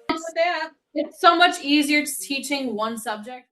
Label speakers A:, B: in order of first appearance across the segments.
A: With that, it's so much easier teaching one subject.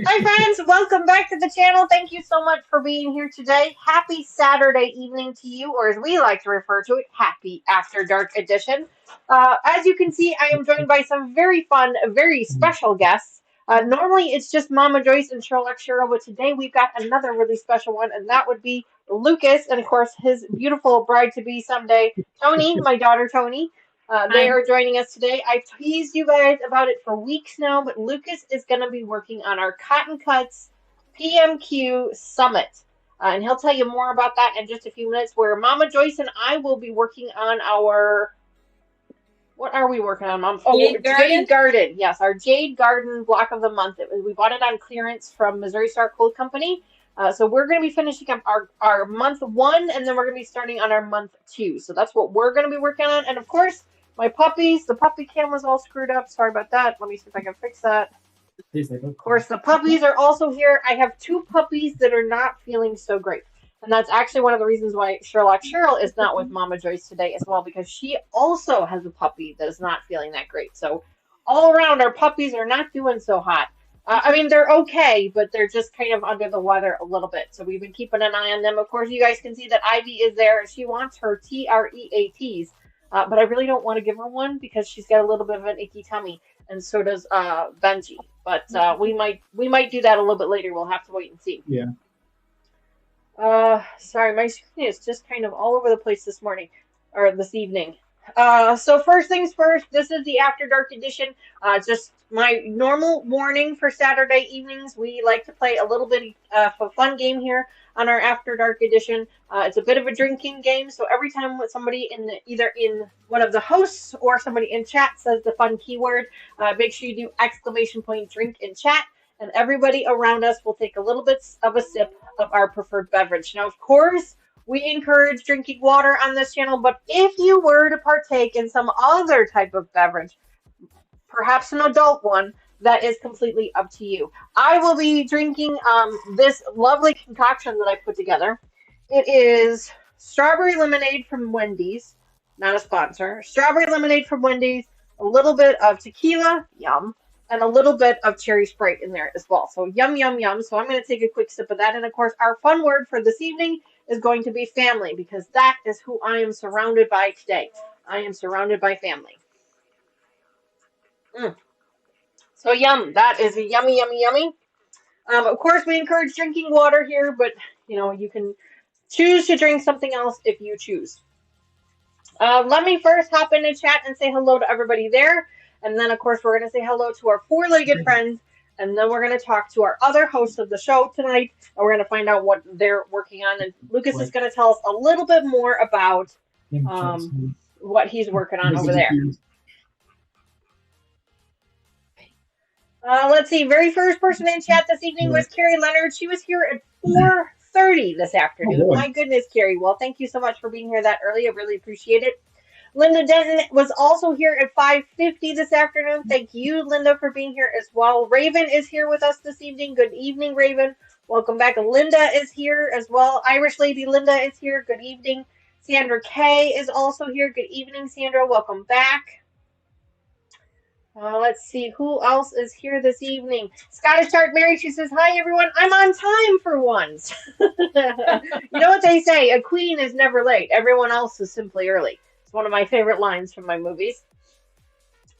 B: Hi friends, welcome back to the channel. Thank you so much for being here today. Happy Saturday evening to you, or as we like to refer to it, happy After Dark edition. As you can see, I am joined by some very fun, very special guests. Normally it's just Mama Joyce and Sherlock Cheryl, but today we've got another really special one, and that would be Lucas, and of course his beautiful bride-to-be someday, Tony, my daughter Tony. They
A: Hi.
B: are joining us today. I've teased you guys about it for weeks now, but Lucas is going to be working on our Cotton Cuts PMQ Summit. And he'll tell you more about that in just a few minutes, where Mama Joyce and I will be working on our. What are we working on, Mom? Oh,
A: Jade Garden.
B: Jade Garden. Yes, our Jade Garden block of the month. We bought it on clearance from Missouri Star Quilt Company. So we're going to be finishing up our month one, and then we're going to be starting on our month two. So that's what we're going to be working on. And of course, my puppies, the puppy cam was all screwed up. Sorry about that. Let me see if I can fix that. Of course, the puppies are also here. I have two puppies that are not feeling so great. And that's actually one of the reasons why Sherlock Cheryl is not with Mama Joyce today as well, because she also has a puppy that is not feeling that great. So all around, our puppies are not doing so hot. I mean, they're okay, but they're just kind of under the weather a little bit. So we've been keeping an eye on them. Of course, you guys can see that Ivy is there, and she wants her TREATs. But I really don't want to give her one because she's got a little bit of an icky tummy, and so does Benji. But we might do that a little bit later. We'll have to wait and see.
C: Yeah.
B: Sorry, my screen is just kind of all over the place this morning or this evening. So first things first, this is the After Dark edition. Just my normal warning for Saturday evenings. We like to play a little bit of a fun game here on our After Dark edition. It's a bit of a drinking game, so every time somebody either in one of the hosts or somebody in chat says the fun keyword, make sure you do exclamation point drink in chat, and everybody around us will take a little bit of a sip of our preferred beverage. Now, of course, we encourage drinking water on this channel, but if you were to partake in some other type of beverage, perhaps an adult one, that is completely up to you. I will be drinking this lovely concoction that I put together. It is strawberry lemonade from Wendy's, not a sponsor. Strawberry lemonade from Wendy's, a little bit of tequila, yum, and a little bit of cherry Sprite in there as well. So yum, yum, yum. So I'm going to take a quick sip of that. And of course, our fun word for this evening is going to be family, because that is who I am surrounded by today. I am surrounded by family. So yum, that is a yummy, yummy, yummy. Of course, we encourage drinking water here, but you can choose to drink something else if you choose. Let me first hop in the chat and say hello to everybody there. And then, of course, we're going to say hello to our four-legged friends. And then we're going to talk to our other hosts of the show tonight. And we're going to find out what they're working on. And Lucas is going to tell us a little bit more about what he's working on over there. Let's see. Very first person in chat this evening was Carrie Leonard. She was here at 4:30 this afternoon. Oh, my goodness, Carrie. Well, thank you so much for being here that early. I really appreciate it. Linda Denton was also here at 5:50 this afternoon. Thank you, Linda, for being here as well. Raven is here with us this evening. Good evening, Raven. Welcome back. Linda is here as well. Irish Lady Linda is here. Good evening. Sandra Kay is also here. Good evening, Sandra. Welcome back. Let's see who else is here this evening. Scottish Tart Mary, she says, hi, everyone. I'm on time for once. You know what they say? A queen is never late. Everyone else is simply early. It's one of my favorite lines from my movies.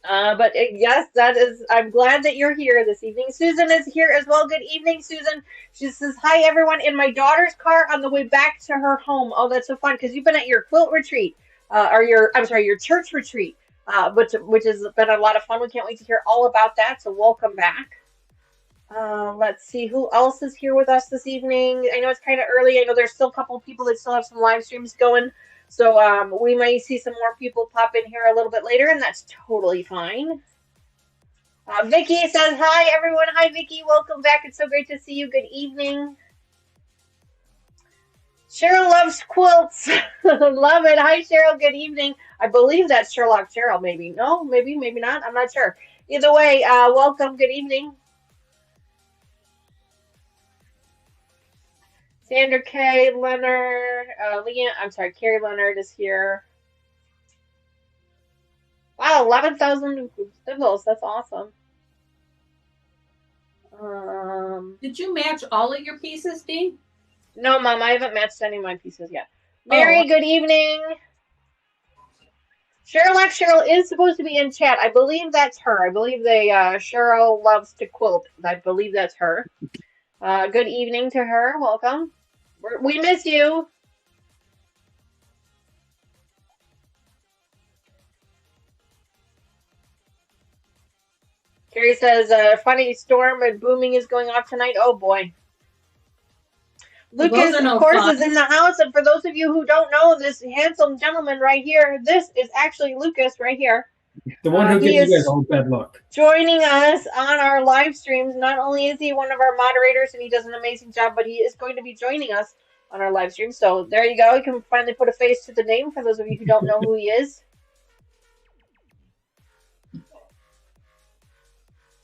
B: But yes, I'm glad that you're here this evening. Susan is here as well. Good evening, Susan. She says, hi, everyone. In my daughter's car on the way back to her home. Oh, that's so fun, because you've been at your quilt retreat, your church retreat. Which has been a lot of fun. We can't wait to hear all about that, so welcome back. Let's see who else is here with us this evening. I know it's kind of early. I know there's still a couple of people that still have some live streams going, so we may see some more people pop in here a little bit later, and that's totally fine. Vicky says, hi, everyone. Hi, Vicky. Welcome back. It's so great to see you. Good evening. Cheryl loves quilts. Love it. Hi, Cheryl. Good evening. I believe that's Sherlock Cheryl, maybe. No, maybe not. I'm not sure. Either way, welcome. Good evening. Sandra K. Leonard. Carrie Leonard is here. Wow, 11,000 symbols. That's awesome.
A: Did you match all of your pieces, Dee?
B: No, Mom, I haven't matched any of my pieces yet. Mary, good evening. Cheryl is supposed to be in chat. I believe that's her. I believe Cheryl loves to quilt. I believe that's her. Good evening to her. Welcome. We miss you. Carrie says, funny storm and booming is going off tonight. Oh, boy. Lucas, of course, is in the house. And for those of you who don't know, this handsome gentleman right here, this is actually Lucas right here.
C: The one who gives you guys all bad luck.
B: Joining us on our live streams. Not only is he one of our moderators and he does an amazing job, but he is going to be joining us on our live stream. So there you go. You can finally put a face to the name for those of you who don't know who he is.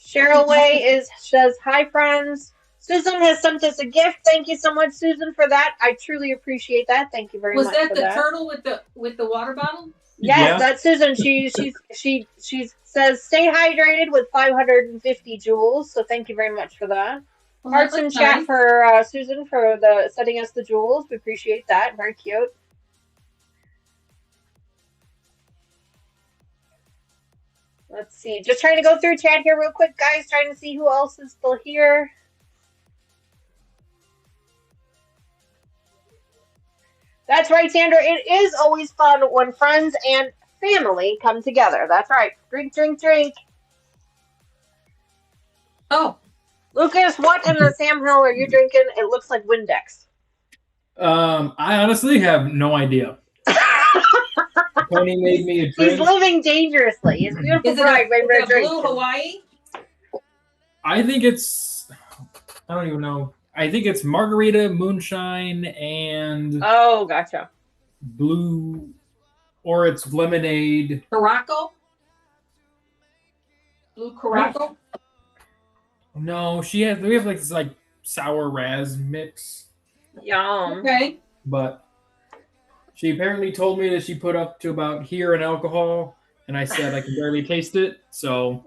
B: Cheryl Way says, hi, friends. Susan has sent us a gift. Thank you so much, Susan, for that. I truly appreciate that. Thank you very much.
A: Was that the turtle with the water bottle?
B: Yes, yeah. That's Susan. She says, stay hydrated with 550 joules. So thank you very much for that. Well, hearts in chat for Susan for sending us the joules. We appreciate that. Very cute. Let's see. Just trying to go through chat here real quick, guys. Trying to see who else is still here. That's right, Sandra. It is always fun when friends and family come together. That's right. Drink, drink, drink.
A: Oh.
B: Lucas, what in the Sam Hill are you drinking? It looks like Windex.
C: I honestly have no idea. Tony made me a drink.
B: He's living dangerously. His beautiful bride made me a drink.
A: Blue Hawaii?
C: I think it's... I don't even know. I think it's margarita, moonshine, and...
B: Oh, gotcha.
C: Blue... Or it's lemonade.
A: Caraco? Blue Caraco?
C: No, we have like this like sour raz mix.
B: Yum.
A: Okay.
C: But she apparently told me that she put up to about here in alcohol, and I said I can barely taste it, so...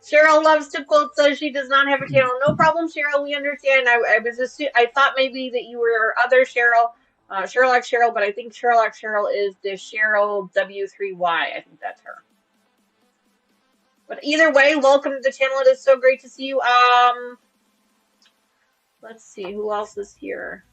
B: Cheryl loves to quilt, so she does not have a channel. No problem, Cheryl. We understand. I thought maybe that you were other Cheryl, Cheryl, but I think Cheryl is the Cheryl W3Y. I think that's her. But either way, welcome to the channel. It is so great to see you. Let's see who else is here.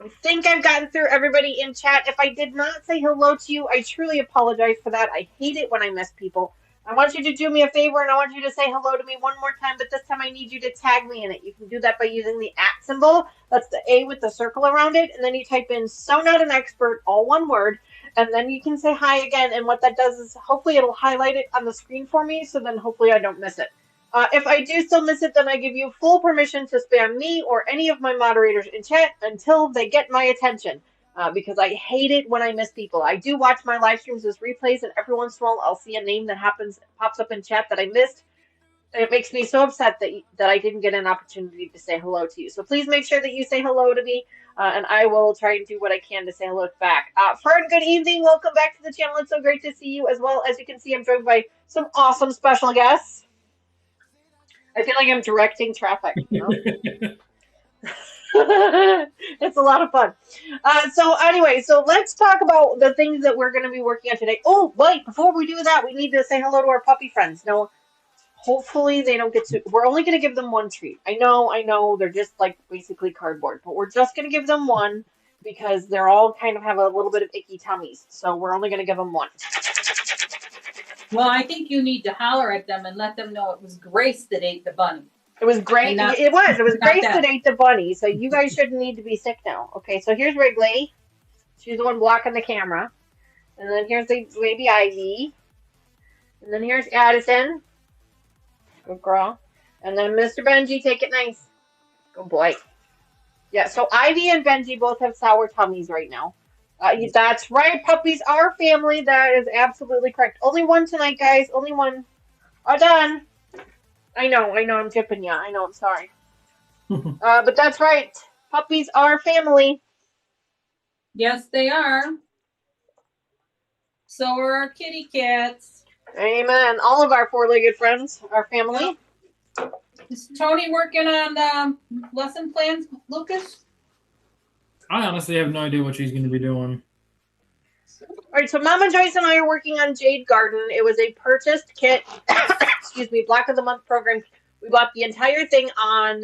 B: I think I've gotten through everybody in chat. If I did not say hello to you, I truly apologize for that. I hate it when I miss people. I want you to do me a favor, and I want you to say hello to me one more time, but this time I need you to tag me in it. You can do that by using the @ symbol. That's the A with the circle around it, and then you type in "so not an expert," all one word, and then you can say hi again, and what that does is hopefully it'll highlight it on the screen for me, so then hopefully I don't miss it. If I do still miss it, then I give you full permission to spam me or any of my moderators in chat until they get my attention, because I hate it when I miss people. I do watch my live streams as replays, and every once in a while I'll see a name that pops up in chat that I missed, and it makes me so upset that I didn't get an opportunity to say hello to you. So please make sure that you say hello to me, and I will try and do what I can to say hello back. Fern, good evening. Welcome back to the channel. It's so great to see you. As well as you can see, I'm joined by some awesome special guests. I feel like I'm directing traffic. You know? It's a lot of fun. So anyway, so let's talk about the things that we're going to be working on today. Oh, wait, before we do that, we need to say hello to our puppy friends. No, hopefully they don't get to... We're only going to give them one treat. I know, they're just like basically cardboard, but we're just going to give them one because they're all kind of have a little bit of icky tummies. So we're only going to give them one.
A: Well, I think you need to holler at them and let them know it was Grace that ate the bunny.
B: It was great. It was Grace that ate the bunny. So you guys shouldn't need to be sick now. Okay, so here's Wrigley. She's the one blocking the camera. And then here's the baby Ivy. And then here's Addison. Good girl. And then Mr. Benji, take it nice. Good boy. Yeah, so Ivy and Benji both have sour tummies right now. That's right. Puppies are family. That is absolutely correct. Only one tonight, guys. Only one. All done. I know. I'm tipping you. I know. I'm sorry. But that's right. Puppies are family.
A: Yes, they are. So are our kitty cats.
B: Amen. All of our four-legged friends, our family.
A: Is Tony working on lesson plans, Lucas?
C: I honestly have no idea what she's going to be doing.
B: All right, so Mama Joyce and I are working on Jade Garden. It was a purchased kit. Excuse me, Block of the Month program. We bought the entire thing on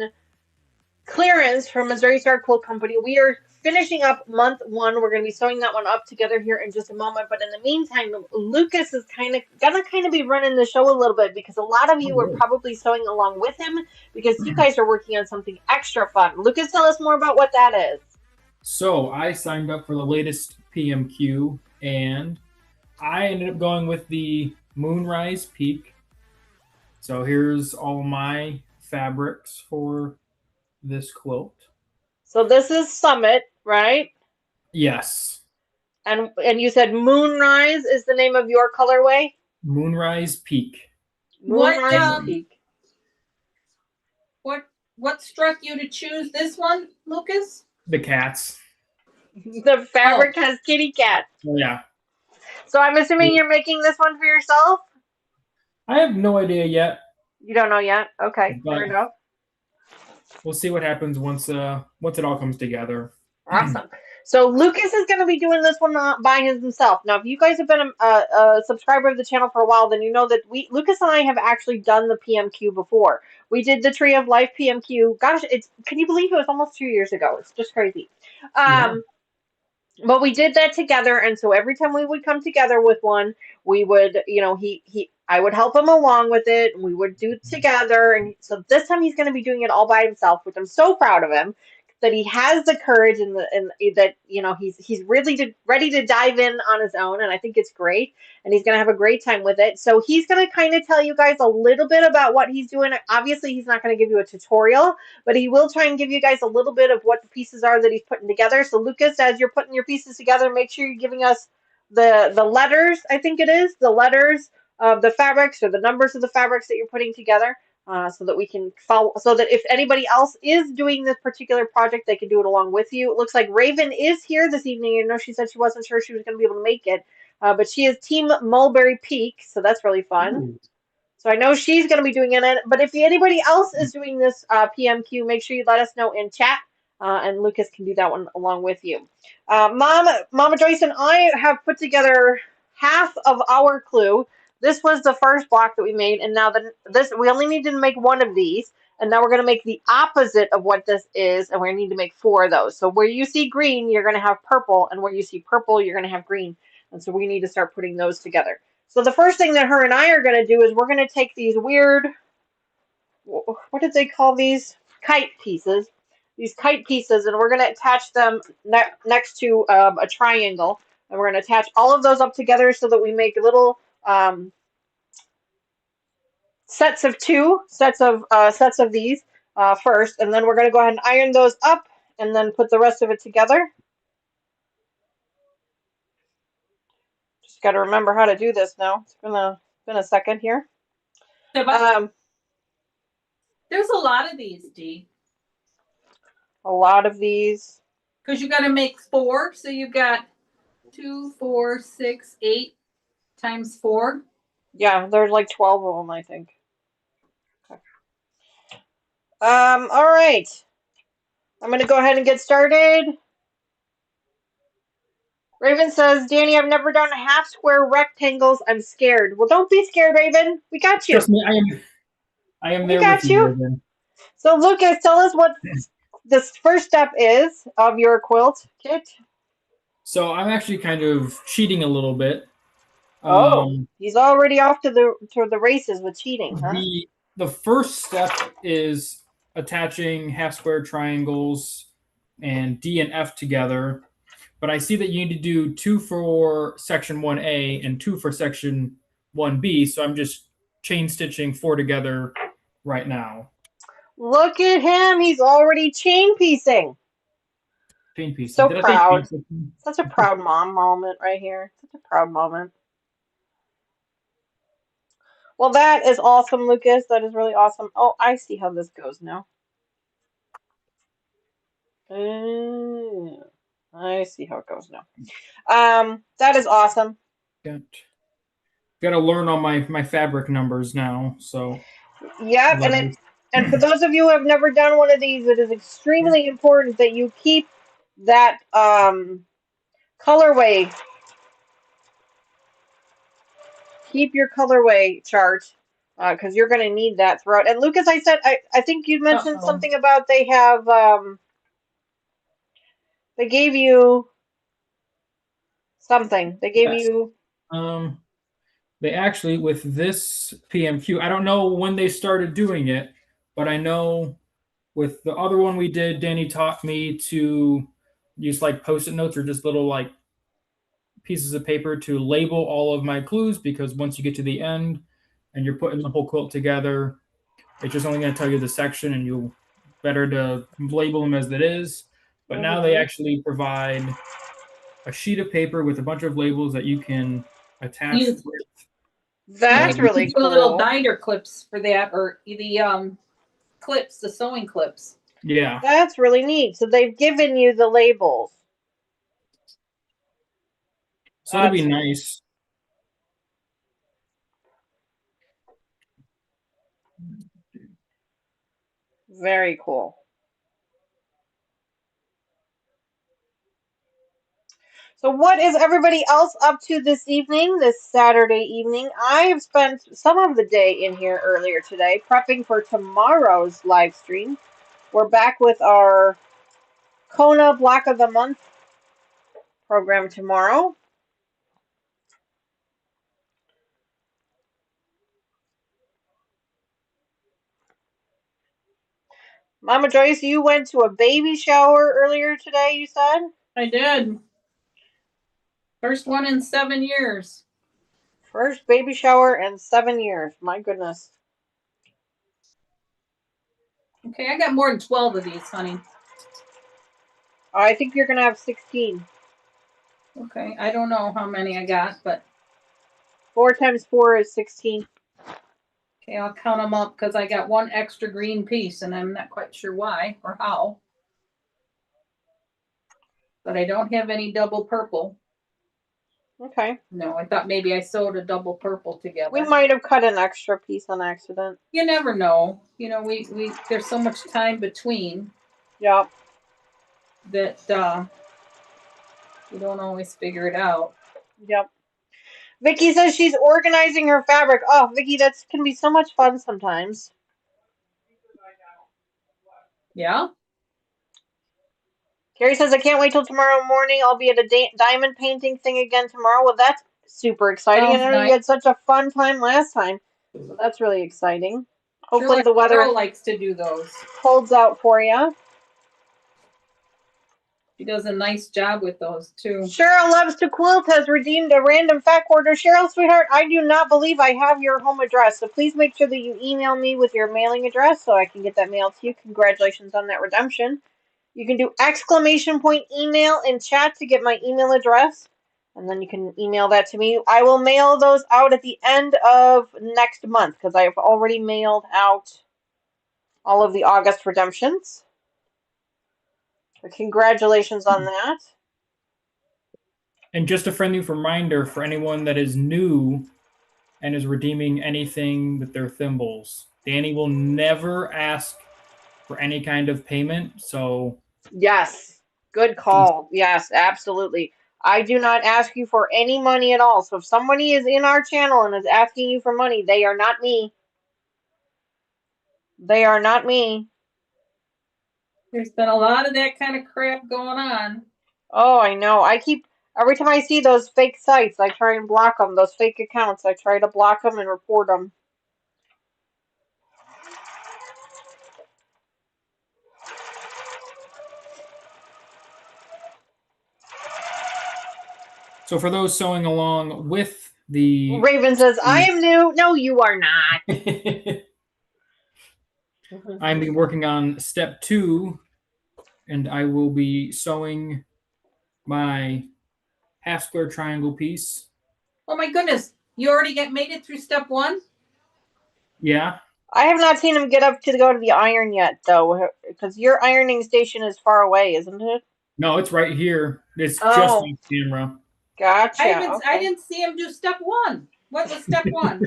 B: clearance from Missouri Star Quilt Company. We are finishing up month 1. We're going to be sewing that one up together here in just a moment. But in the meantime, Lucas is gonna be running the show a little bit because a lot of you are probably sewing along with him because you guys are working on something extra fun. Lucas, tell us more about what that is.
C: So I signed up for the latest PMQ, and I ended up going with the Moonrise Peak. So here's all my fabrics for this quilt.
B: So this is Summit, right?
C: Yes.
B: And you said Moonrise is the name of your colorway?
C: Moonrise Peak.
B: Moonrise Peak.
A: What struck you to choose this one, Lucas?
C: The cats.
B: The fabric has kitty cats.
C: Oh, yeah.
B: So I'm assuming you're making this one for yourself?
C: I have no idea yet.
B: You don't know yet? Okay, fair enough.
C: We'll see what happens once it all comes together.
B: Awesome. So Lucas is going to be doing this one by himself. Now, if you guys have been a subscriber of the channel for a while, then you know that Lucas and I have actually done the PMQ before. We did the Tree of Life PMQ. Gosh, can you believe it was almost 2 years ago? It's just crazy.
C: Yeah.
B: But we did that together, and so every time we would come together with one, we would, I would help him along with it, and we would do it together. And so this time he's going to be doing it all by himself, which I'm so proud of him that he has the courage and that he's really ready to dive in on his own, and I think it's great, and he's going to have a great time with it. So he's going to kind of tell you guys a little bit about what he's doing. Obviously, he's not going to give you a tutorial, but he will try and give you guys a little bit of what the pieces are that he's putting together. So Lucas, as you're putting your pieces together, make sure you're giving us the letters, I think it is, the letters of the fabrics or the numbers of the fabrics that you're putting together, so that we can follow, so that if anybody else is doing this particular project, they can do it along with you. It looks like Raven is here this evening. I know she said she wasn't sure she was going to be able to make it, but she is Team Mulberry Peak, so that's really fun. Ooh. So I know she's going to be doing it. But if anybody else is doing this PMQ, make sure you let us know in chat, and Lucas can do that one along with you. Mama Joyce and I have put together half of our clue. This was the first block that we made, and now we only need to make one of these, and now we're going to make the opposite of what this is, and we need to make 4 of those. So where you see green, you're going to have purple, and where you see purple, you're going to have green. And so we need to start putting those together. So the first thing that her and I are going to do is we're going to take these weird, what did they call these? Kite pieces. These kite pieces, and we're going to attach them next to a triangle. And we're going to attach all of those up together so that we make little sets of 2 sets of these first. And then we're going to go ahead and iron those up and then put the rest of it together. Just got to remember how to do this now. It's been a second here.
A: There's a lot of these, Dee.
B: A lot of these.
A: Because you got to make 4, so you've got 2, 4, 6, 8 times 4.
B: Yeah, there's like 12 of them, I think. Okay. All right. I'm going to go ahead and get started. Raven says, Danny, I've never done half square rectangles. I'm scared. Well, don't be scared, Raven. We got you.
C: Trust me, I am there with you, Raven.
B: So, Lucas, tell us what this first step is of your quilt kit.
C: So I'm actually kind of cheating a little bit.
B: He's already off to the races with cheating, huh?
C: The first step is attaching half square triangles and D and F together. But I see that you need to do 2 for section 1A and 2 for section 1B. So I'm just chain stitching 4 together right now.
B: Look at him. He's already chain piecing.
C: Chain piecing.
B: So proud. Such a proud mom moment right here. Such a proud moment. Well, that is awesome, Lucas. That is really awesome. Oh, I see how this goes now. I see how it goes now. That is awesome.
C: Good. got to learn all my fabric numbers now. So
B: Yep, and for those of you who have never done one of these, it is extremely important that you keep that colorway. Keep your colorway chart because you're going to need that throughout. And Lucas, I think you mentioned something about they have they gave you something. They gave you
C: they actually, with this PMQ, I don't know when they started doing it, but I know with the other one we did, Danny taught me to use like post-it notes or just little like pieces of paper to label all of my clues, because once you get to the end and you're putting the whole quilt together, it's just only going to tell you the section, and you better to label them as it is. But now they actually provide a sheet of paper with a bunch of labels that you can attach
A: Use.
C: with.
B: That's really cool.
A: Little binder clips for that, or the clips, the sewing clips.
C: Yeah.
B: That's really neat. So they've given you the labels.
C: So it'll be nice.
B: Very cool. So what is everybody else up to this evening, this Saturday evening? I have spent some of the day in here earlier today prepping for tomorrow's live stream. We're back with our Kona Block of the Month program tomorrow. Mama Joyce, you went to a baby shower earlier today, you said?
A: I did. First one in 7 years.
B: First baby shower in 7 years. My goodness.
A: Okay, I got more than 12 of these, honey.
B: I think you're going to have 16.
A: Okay, I don't know how many I got, but
B: 4 times 4 is 16.
A: okay, I'll count them up because I got one extra green piece, and I'm not quite sure why or how. But I don't have any double purple.
B: Okay.
A: No, I thought maybe I sewed a double purple together.
B: We might have cut an extra piece on accident.
A: You never know. You know, we there's so much time between.
B: Yep.
A: That you don't always figure it out.
B: Yep. Vicky says she's organizing her fabric. Oh, Vicky, that can be so much fun sometimes.
A: Yeah.
B: Carrie says, I can't wait till tomorrow morning. I'll be at a diamond painting thing again tomorrow. Well, that's super exciting. I know you had such a fun time last time. So that's really exciting. Hopefully the weather
A: Cheryl likes to do those.
B: Holds out for you.
A: She does a nice job with those too.
B: Cheryl Loves to Quilt has redeemed a random fact order. Cheryl, sweetheart, I do not believe I have your home address, so please make sure that you email me with your mailing address so I can get that mailed to you. Congratulations on that redemption. You can do exclamation point email in chat to get my email address, and then you can email that to me. I will mail those out at the end of next month because I have already mailed out all of the August redemptions. So congratulations on that.
C: And just a friendly reminder for anyone that is new and is redeeming anything with their thimbles, Danny will never ask for any kind of payment. So
B: yes, good call. Yes, absolutely. I do not ask you for any money at all. So if somebody is in our channel and is asking you for money, they are not me. They are not me.
A: There's been a lot of that kind of crap going on.
B: Oh, I know. Every time I see those fake sites, I try and block them. Those fake accounts, I try to block them and report them.
C: So for those sewing along with the
B: Raven says, I am new. No, you are not.
C: I'm been working on step 2, and I will be sewing my half square triangle piece.
A: Oh my goodness. You already made it through step 1?
C: Yeah.
B: I have not seen him get up to go to the iron yet, though, because your ironing station is far away, isn't it?
C: No, it's right here. It's just on camera.
B: Gotcha.
A: I didn't see him do step 1. What was step one?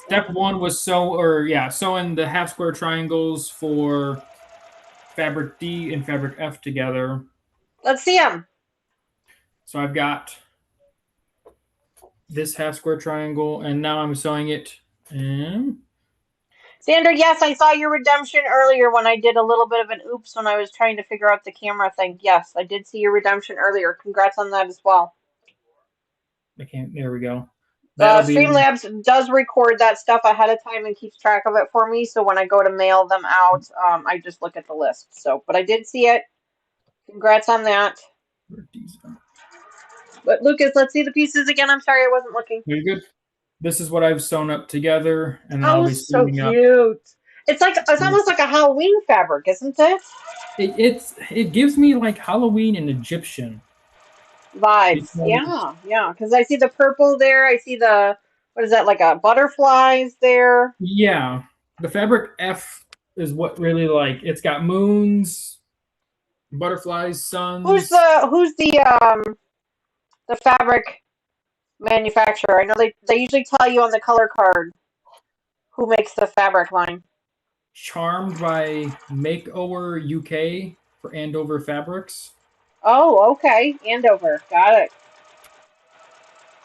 C: Step one was sewing the half square triangles for fabric D and fabric F together.
B: Let's see them.
C: So I've got this half square triangle, and now I'm sewing it in.
B: Sandra, yes, I saw your redemption earlier when I did a little bit of an oops when I was trying to figure out the camera thing. Yes, I did see your redemption earlier. Congrats on that as well.
C: There we go. That'll be
B: Streamlabs does record that stuff ahead of time and keeps track of it for me. So when I go to mail them out, I just look at the list. So, but I did see it. Congrats on that. But Lucas, let's see the pieces again. I'm sorry, I wasn't looking.
C: Very good. This is what I've sewn up together, and then I'll be
B: so
C: sewing up.
B: cute. It's almost like a Halloween fabric, isn't it?
C: It gives me like Halloween and Egyptian
B: Vibes.
C: because-
B: Yeah. Because I see the purple there. I see the, what is that, like a butterflies there?
C: Yeah, the fabric F is what really like it's got moons, butterflies, suns.
B: Who's the fabric manufacturer? I know they usually tell you on the color card who makes the fabric line.
C: Charmed by Makeover UK for Andover Fabrics.
B: Oh, okay. Andover. Got it.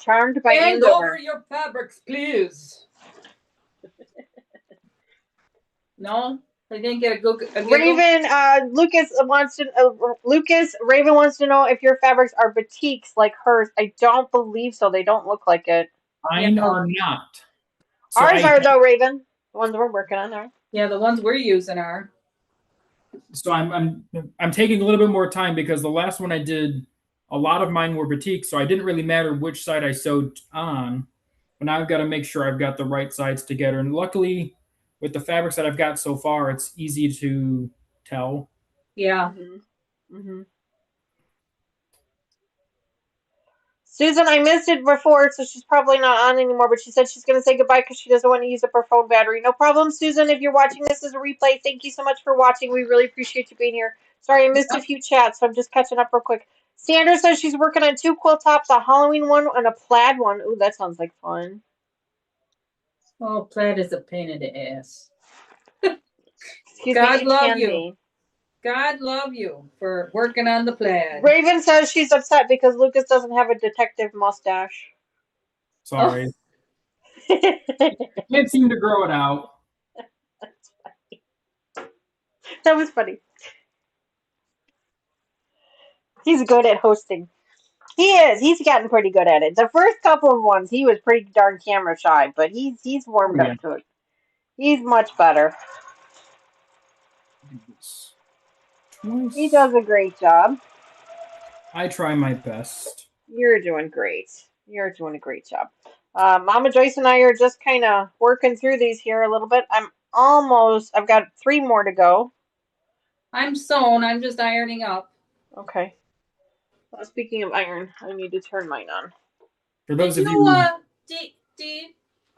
B: Charmed by
A: Hand
B: Andover.
A: over your fabrics, please. No, they didn't get a giggle.
B: Raven, Raven wants to know if your fabrics are batiks like hers. I don't believe so. They don't look like it.
C: Mine
A: Yeah.
C: are not. So
B: Ours are though, Raven. The ones we're working on are.
A: Yeah, the ones we're using are.
C: So I'm taking a little bit more time because the last one I did, a lot of mine were batik, so I didn't really matter which side I sewed on. But now I've got to make sure I've got the right sides together. And luckily, with the fabrics that I've got so far, it's easy to tell.
A: Yeah.
B: Mm-hmm. Susan, I missed it before, so she's probably not on anymore, but she said she's going to say goodbye because she doesn't want to use up her phone battery. No problem, Susan. If you're watching this as a replay, thank you so much for watching. We really appreciate you being here. Sorry, I missed a few chats, so I'm just catching up real quick. Sandra says she's working on 2 quilt tops, a Halloween one and a plaid one. Ooh, that sounds like fun.
A: Oh, plaid is a pain in the ass.
B: Excuse
A: God
B: me,
A: love
B: can
A: you.
B: be.
A: God love you for working on the plaid.
B: Raven says she's upset because Lucas doesn't have a detective mustache.
C: Sorry. Can't seem to grow it out.
B: That was funny. He's good at hosting. He is. He's gotten pretty good at it. The first couple of ones, he was pretty darn camera shy, but he's warmed up to it. He's much better. He does a great job.
C: I try my best.
B: You're doing great. You're doing a great job. Mama Joyce and I are just kind of working through these here a little bit. I've got 3 more to go.
A: I'm sewn. I'm just ironing up.
B: Okay. Well, speaking of iron, I need to turn mine on.
C: For those
A: Did
C: of you,
A: Dee,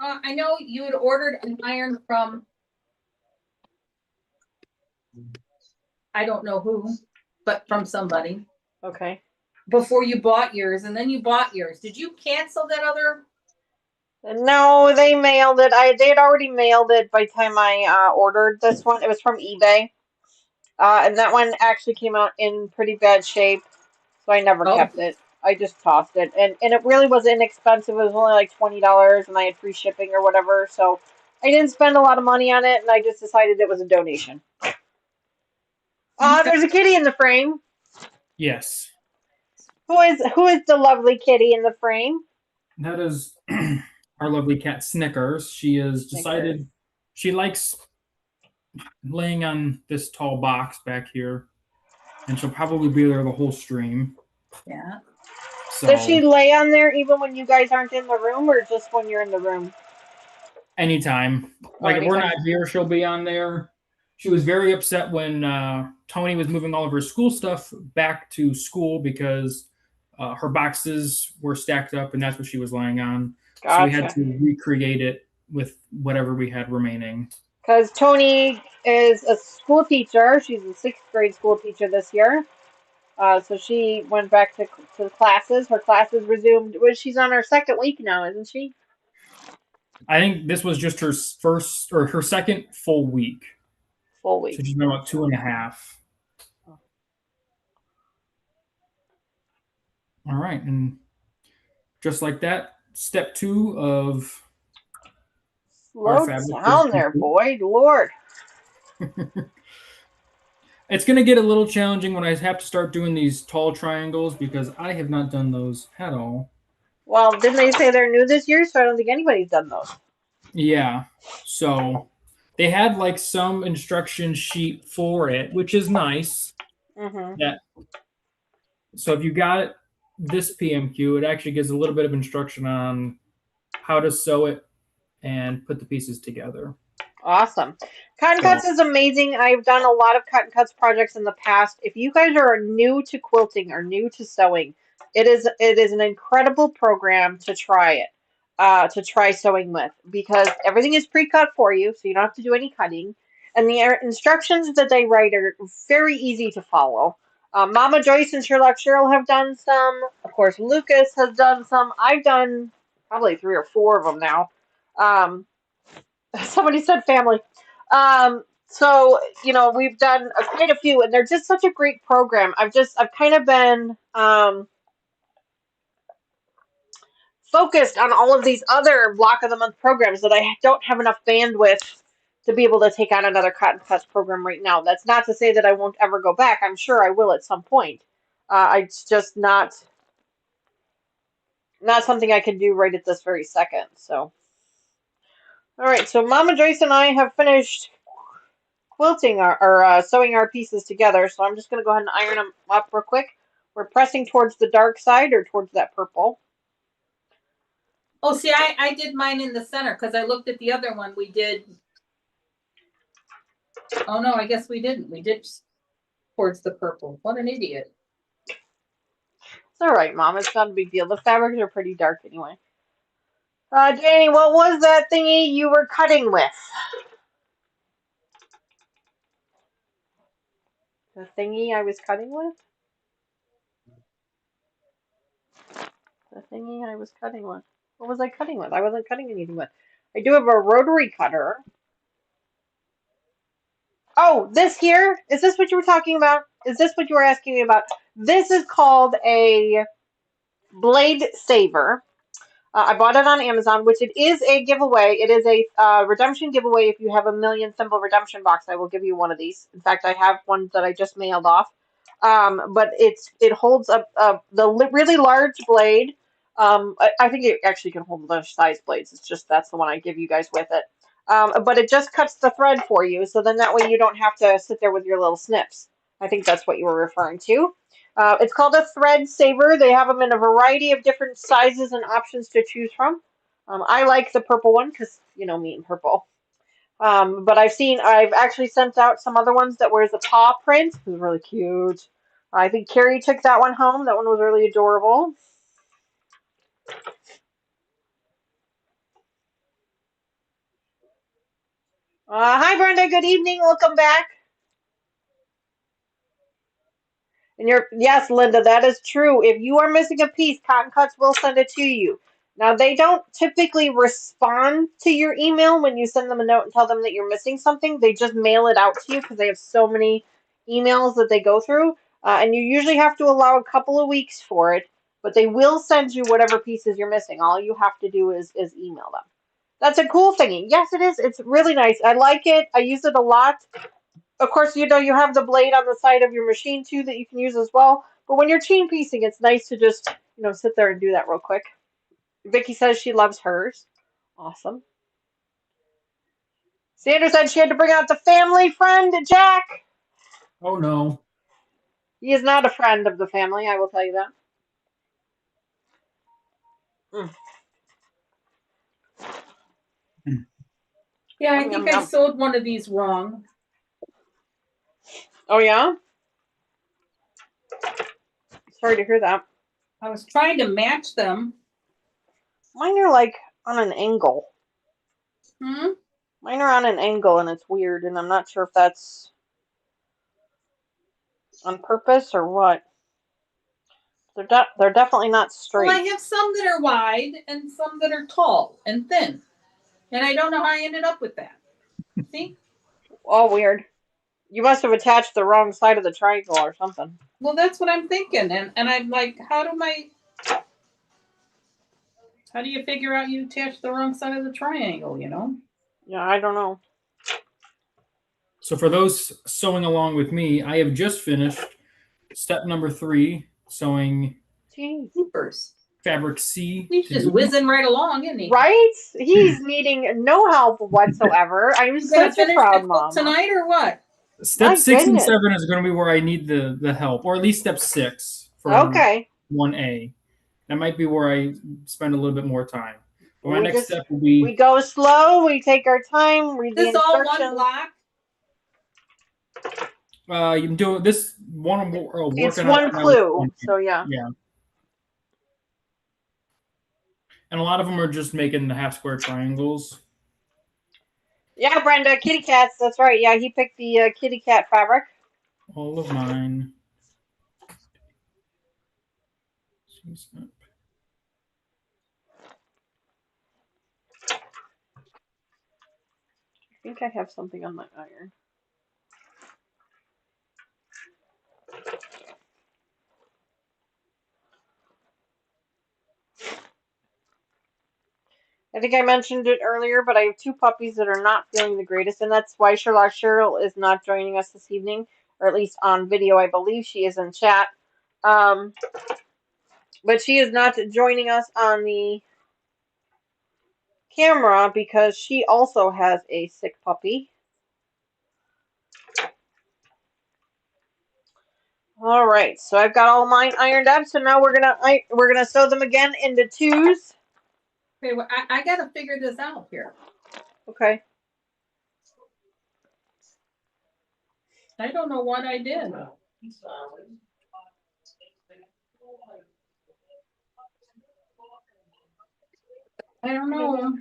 A: I know you had ordered an iron from, I don't know who, but from somebody
B: Okay.
A: before you bought yours, and then you bought yours. Did you cancel that other?
B: No, they mailed it. They had already mailed it by the time I ordered this one. It was from eBay. And that one actually came out in pretty bad shape, so I never kept it. I just tossed it. And it really was inexpensive. It was only like $20, and I had free shipping or whatever, so I didn't spend a lot of money on it, and I just decided it was a donation. There's a kitty in the frame.
C: yes,
B: Who is the lovely kitty in the frame?
C: that is our lovely cat Snickers. She has decided she likes laying on this tall box back here, and she'll probably be there the whole stream.
A: Yeah.
C: So
B: Does she lay on there even when you guys aren't in the room, or just when you're in the room?
C: anytime, like if we're not here, she'll be on there. She was very upset when Tony was moving all of her school stuff back to school because her boxes were stacked up, and that's what she was laying on.
B: Gotcha.
C: So we had to recreate it with whatever we had remaining.
B: Because Tony is a school teacher. She's a 6th grade school teacher this year. So she went back to the classes. Her classes resumed. Well, she's on her 2nd week now, isn't she?
C: I think this was just her first or her second full week.
B: Full
C: So
B: week.
C: she's been about 2.5. All right, and just like that, step 2 of our
B: Slow
C: fabric is
B: down there,
C: complete.
B: boy. Lord.
C: It's going to get a little challenging when I have to start doing these tall triangles because I have not done those at all.
B: Well, didn't they say they're new this year? So I don't think anybody's done those.
C: Yeah, so they had like some instruction sheet for it, which is nice.
B: Mm-hmm.
C: Yeah. So if you got this PMQ, it actually gives a little bit of instruction on how to sew it and put the pieces together.
B: Awesome. Cotton
C: So
B: Cuts is amazing. I've done a lot of Cotton Cuts projects in the past. If you guys are new to quilting or new to sewing, it is an incredible program to try it. To try sewing with because everything is pre-cut for you, so you don't have to do any cutting. And the instructions that they write are very easy to follow. Mama Joyce and Sherlock Cheryl have done some. Of course, Lucas has done some. I've done probably 3 or 4 of them now. Um, Somebody said family. So we've done quite a few, and they're just such a great program. I've kind of been focused on all of these other block of the month programs that I don't have enough bandwidth to be able to take on another Cotton Cuts program right now. That's not to say that I won't ever go back. I'm sure I will at some point. It's just not something I can do right at this very second. So, all right. So Mama Joyce and I have finished quilting or sewing our pieces together. So I'm just going to go ahead and iron them up real quick. We're pressing towards the dark side or towards that purple.
A: Oh, see, I did mine in the center because I looked at the other one. We did. Oh no, I guess we didn't. We did towards the purple. What an idiot.
B: It's all right, Mom. It's not a big deal. The fabrics are pretty dark anyway. Dani, what was that thingy you were cutting with? The thingy I was cutting with? The thingy I was cutting with. What was I cutting with? I wasn't cutting anything with. I do have a rotary cutter. Oh, this here? Is this what you were talking about? Is this what you were asking me about? This is called a blade saver. I bought it on Amazon, which it is a giveaway. It is a redemption giveaway. If you have a million symbol redemption box, I will give you one of these. In fact, I have one that I just mailed off. But it holds up the really large blade. I think it actually can hold the size blades. It's just that's the one I give you guys with it. But it just cuts the thread for you, so then that way you don't have to sit there with your little snips. I think that's what you were referring to. It's called a thread saver. They have them in a variety of different sizes and options to choose from. I like the purple one because, me and purple. But I've actually sent out some other ones that wears a paw print. It was really cute. I think Carrie took that one home. That one was really adorable. Hi, Brenda. Good evening. Welcome back. And yes, Linda, that is true. If you are missing a piece, Cotton Cuts will send it to you. Now, they don't typically respond to your email when you send them a note and tell them that you're missing something. They just mail it out to you because they have so many emails that they go through. And you usually have to allow a couple of weeks for it, but they will send you whatever pieces you're missing. All you have to do is email them. That's a cool thingy. Yes, it is. It's really nice. I like it. I use it a lot. Of course, you have the blade on the side of your machine too that you can use as well. But when you're chain piecing, it's nice to just, sit there and do that real quick. Vicky says she loves hers. Awesome. Sandra said she had to bring out the family friend, Jack.
C: Oh no.
B: He is not a friend of the family, I will tell you that. Mm.
A: Yeah, I
B: Yum,
A: think
B: yum,
A: I
B: yum.
A: sewed one of these wrong.
B: Oh, yeah? Sorry to hear that.
A: I was trying to match them.
B: Mine are like on an angle.
A: Hmm?
B: Mine are on an angle and it's weird, and I'm not sure if that's on purpose or what. They're definitely not
A: Well, I
B: straight.
A: have some that are wide and some that are tall and thin. And I don't know how I ended up with that. See?
B: All weird. You must have attached the wrong side of the triangle or something.
A: Well, that's what I'm thinking. And I'm like, how do you figure out you attached the wrong side of the triangle, you know?
B: Yeah, I don't know.
C: So for those sewing along with me, I have just finished step number 3, sewing
B: Jeez.
A: Hoopers.
C: fabric C.
A: He's
C: to
A: just
C: D.
A: whizzing right along, isn't he?
B: Right? He's needing no help whatsoever. I'm
A: You gonna
B: such a
A: finish
B: proud
A: the
B: mom.
A: tonight or what?
C: Step
B: My
C: 6 and
B: goodness.
C: 7 is going to be where I need the help, or at least step 6 for
B: Okay.
C: 1A. That might be where I spend a little bit more time. But my
B: We
C: next
B: just-
C: step will be
B: We go slow. We take our time. Read
A: This
B: the
A: all one
B: instructions.
A: block?
C: you can do this one. Working
B: It's
C: on
B: one
C: it now.
B: clue. So yeah.
C: Yeah. And a lot of them are just making the half square triangles.
B: Yeah, Brenda, kitty cats. That's right. Yeah, he picked the kitty cat fabric.
C: All of mine.
B: I think I have something on my iron. I think I mentioned it earlier, but I have 2 puppies that are not feeling the greatest, and that's why Sherlock Cheryl is not joining us this evening, or at least on video. I believe she is in chat. But she is not joining us on the camera because she also has a sick puppy. All right, so I've got all mine ironed up. So now we're gonna sew them again into 2s.
A: Okay, well, I gotta figure this out here.
B: Okay.
A: I don't know what I did. I don't know.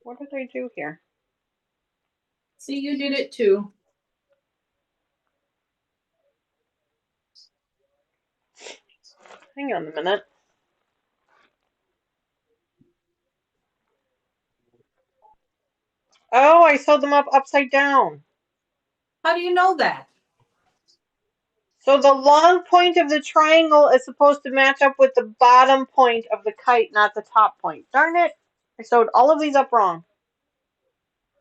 B: What did I do here?
A: See, you did it too.
B: Hang on a minute. Oh, I sewed them up upside down.
A: How do you know that?
B: So the long point of the triangle is supposed to match up with the bottom point of the kite, not the top point. Darn it. I sewed all of these up wrong.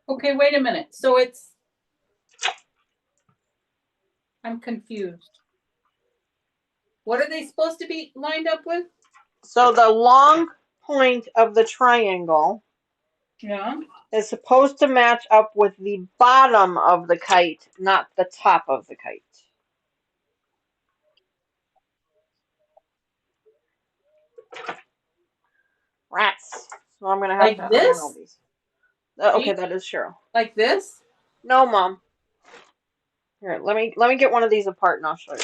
A: Okay, wait a minute. So I'm confused. What are they supposed to be lined up with?
B: So the long point of the triangle
A: Yeah.
B: is supposed to match up with the bottom of the kite, not the top of the kite. Rats. So I'm gonna have
A: Like
B: to
A: this?
B: iron all these. Okay, that is Cheryl.
A: Like this?
B: No, Mom. Here, let me get one of these apart and I'll show you.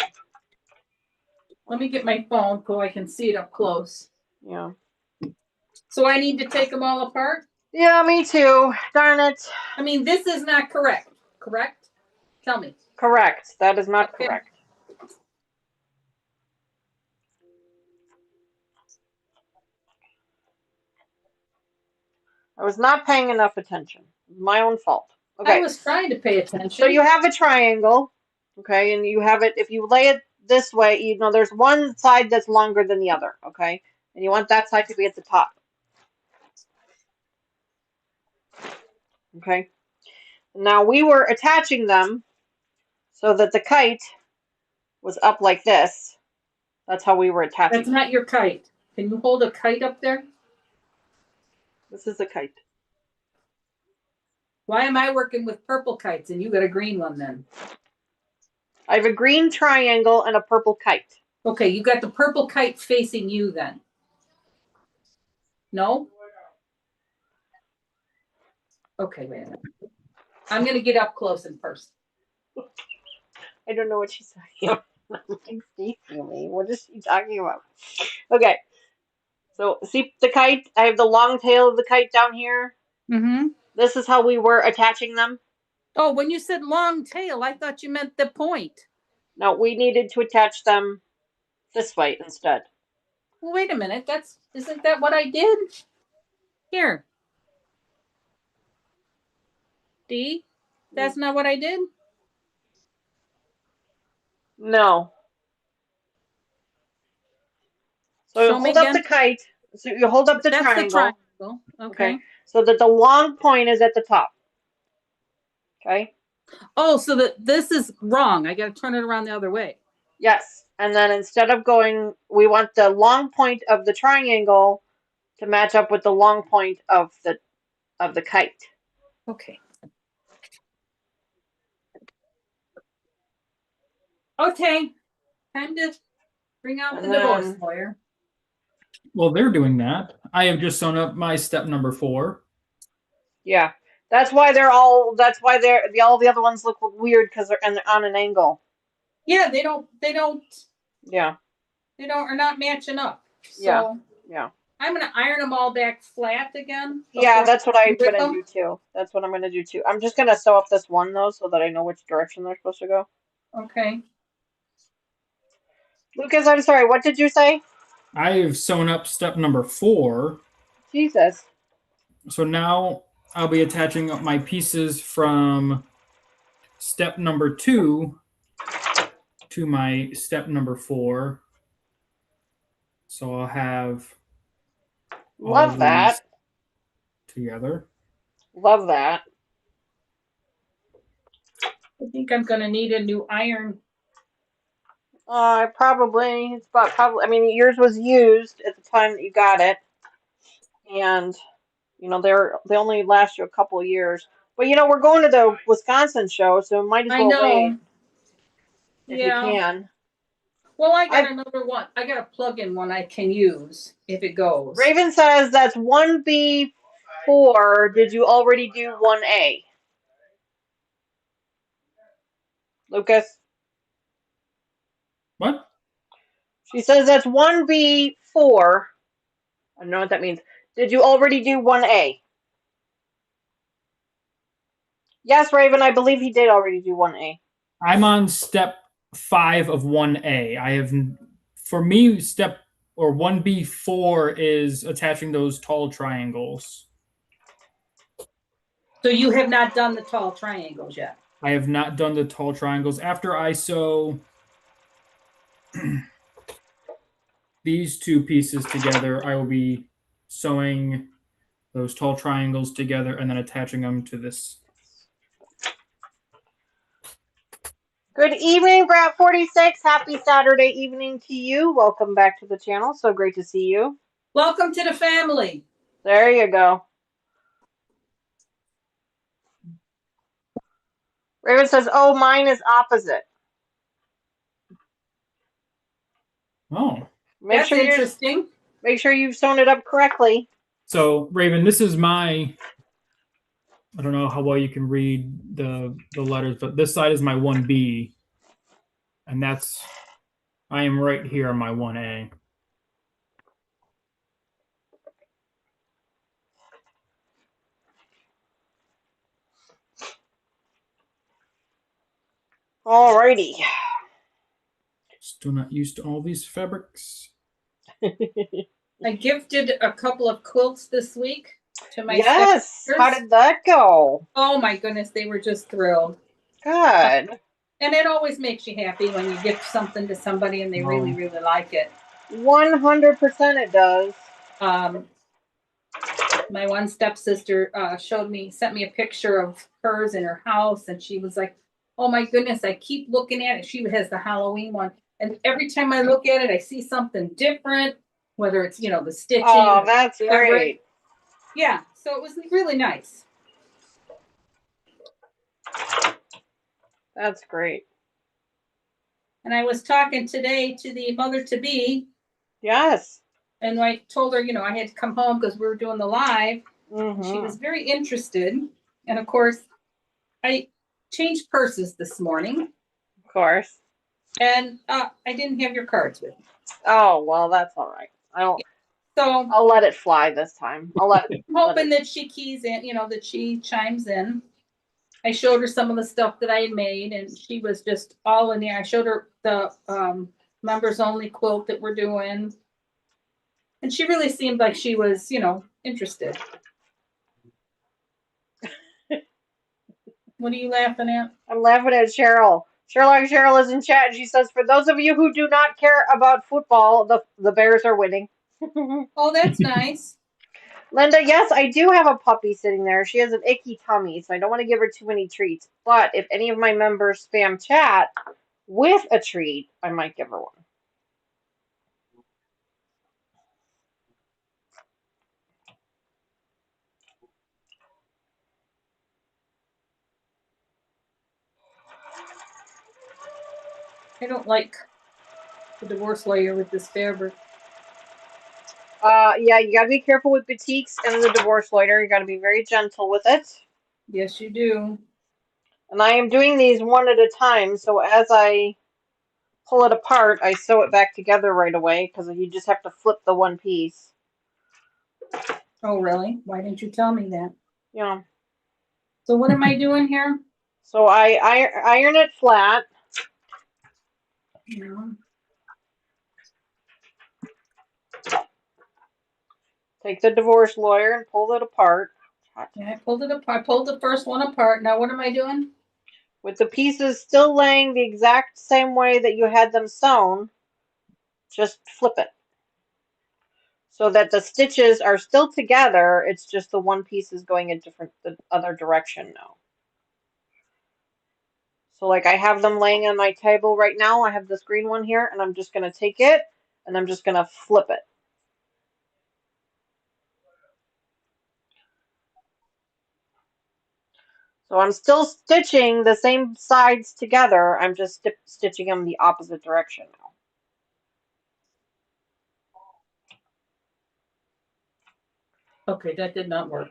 A: Let me get my phone so I can see it up close.
B: Yeah.
A: So I need to take them all apart?
B: Yeah, me too. Darn it.
A: I mean, this is not correct. Correct? Tell me.
B: Correct. That is not
A: Okay.
B: correct. I was not paying enough attention. It was my own fault. Okay.
A: I was trying to pay attention.
B: So you have a triangle, okay, and you have it, if you lay it this way, you know, there's one side that's longer than the other, okay? And you want that side to be at the top. Okay? Now we were attaching them so that the kite was up like this. That's how we were attaching
A: That's not your kite. Can you hold a kite up there?
B: This is the kite.
A: Why am I working with purple kites and you got a green one then?
B: I have a green triangle and a purple kite.
A: Okay, you got the purple kite facing you then. No? Okay, wait a minute. I'm going to get up close and first.
B: I don't know what she's talking about. What is she talking about? Okay. So see the kite? I have the long tail of the kite down here.
A: Mm-hmm.
B: This is how we were attaching them.
A: Oh, when you said long tail, I thought you meant the point.
B: Now we needed to attach them this way instead.
A: Well, wait a minute. Isn't that what I did? Here. D? That's not what I did?
B: No. So you
A: Show me
B: hold up the
A: again.
B: kite. So you hold up the
A: That's the
B: triangle.
A: triangle.
B: Okay.
A: Okay.
B: So that the long point is at the top. Okay.
A: Oh, so this is wrong. I got to turn it around the other way.
B: Yes. And then instead of going, we want the long point of the triangle to match up with the long point of the kite.
A: Okay. Okay. Time to bring out
B: And
A: the divorce
B: then
A: lawyer.
C: Well, they're doing that. I have just sewn up my step number 4.
B: yeah. That's why all the other ones look weird because they're on an angle.
A: Yeah, they
B: Yeah.
A: are not matching up.
B: Yeah.
A: So
B: Yeah.
A: I'm gonna iron them all back flat again.
B: Yeah,
A: before
B: that's what
A: I
B: I'm
A: rip
B: gonna
A: them.
B: do too. That's what I'm gonna do too. I'm just gonna sew up this one though, so that I know which direction they're supposed to go.
A: Okay.
B: Lucas, I'm sorry. What did you say?
C: I have sewn up step number 4.
B: Jesus.
C: So now I'll be attaching up my pieces from step number 2 to my step number 4. So I'll have all
B: Love
C: of
B: that.
C: these together.
B: Love that.
A: I think I'm gonna need a new iron.
B: It's about probably. I mean, yours was used at the time that you got it, and they only last you a couple of years. But we're going to the Wisconsin show, so might as
A: I
B: well wait
A: know.
B: if you
A: Yeah.
B: can.
A: Well, I got
B: I
A: another one. I got a plug-in one I can use if it goes.
B: Raven says that's 1B4. Did you already do 1A? Lucas?
C: What?
B: She says that's 1B4. I don't know what that means. Did you already do 1A? Yes, Raven, I believe he did already do 1A.
C: I'm on step 5 of 1A. For me, step or 1B4 is attaching those tall triangles.
A: So you have not done the tall triangles yet.
C: I have not done the tall triangles. After I sew these two pieces together, I will be sewing those tall triangles together and then attaching them to this.
B: Good evening, Brat46. Happy Saturday evening to you. Welcome back to the channel. So great to see you.
A: Welcome to the family.
B: There you go. Raven says, oh, mine is opposite.
C: Oh.
A: That's interesting.
B: Make sure you've sewn it up correctly.
C: So, Raven, this is my, I don't know how well you can read the letters, but this side is my 1B. And I am right here on my 1A.
B: Alrighty.
C: Still not used to all these fabrics.
A: I gifted a couple of quilts this week to my
B: Yes.
A: stepsisters.
B: How did that go?
A: Oh my goodness, they were just thrilled.
B: Good.
A: And it always makes you happy when you gift something to somebody and they really, really like it.
B: 100% it does.
A: My one stepsister sent me a picture of hers in her house, and she was like, oh my goodness, I keep looking at it. She has the Halloween one. And every time I look at it, I see something different, whether it's, the stitching.
B: Oh, that's great.
A: Yeah, so it was really nice.
B: That's great.
A: And I was talking today to the mother-to-be.
B: Yes.
A: And I told her, I had to come home because we were doing the live.
B: Mm-hmm.
A: She was very interested. And of course, I changed purses this morning.
B: Of course.
A: And I didn't have your cards with me.
B: Oh, well, that's all right. I'll let it fly this time. I'm
A: hoping that she keys in, that she chimes in. I showed her some of the stuff that I had made, and she was just all in there. I showed her the members only quilt that we're doing. And she really seemed like she was, interested. What are you laughing at?
B: I'm laughing at Cheryl. Cheryl is in chat and she says, for those of you who do not care about football, the Bears are winning.
A: Oh, that's nice.
B: Linda, yes, I do have a puppy sitting there. She has an icky tummy, so I don't want to give her too many treats. But if any of my members spam chat with a treat, I might give her one.
A: I don't like the divorce lawyer with this fabric.
B: Yeah, you gotta be careful with boutiques and the divorce lawyer. You gotta be very gentle with it.
A: Yes, you do.
B: And I am doing these one at a time, so as I pull it apart, I sew it back together right away, because you just have to flip the one piece.
A: Oh, really? Why didn't you tell me that?
B: Yeah.
A: So what am I doing here?
B: So I iron it flat.
A: Yeah.
B: Take the divorce lawyer and pull it apart.
A: Yeah, I pulled it apart. I pulled the first one apart. Now what am I doing?
B: With the pieces still laying the exact same way that you had them sewn, just flip it. So that the stitches are still together, it's just the one piece is going the other direction now. So like I have them laying on my table right now. I have this green one here, and I'm just going to take it, and I'm just going to flip it. So I'm still stitching the same sides together. I'm just stitching them the opposite direction now.
A: Okay, that did not work.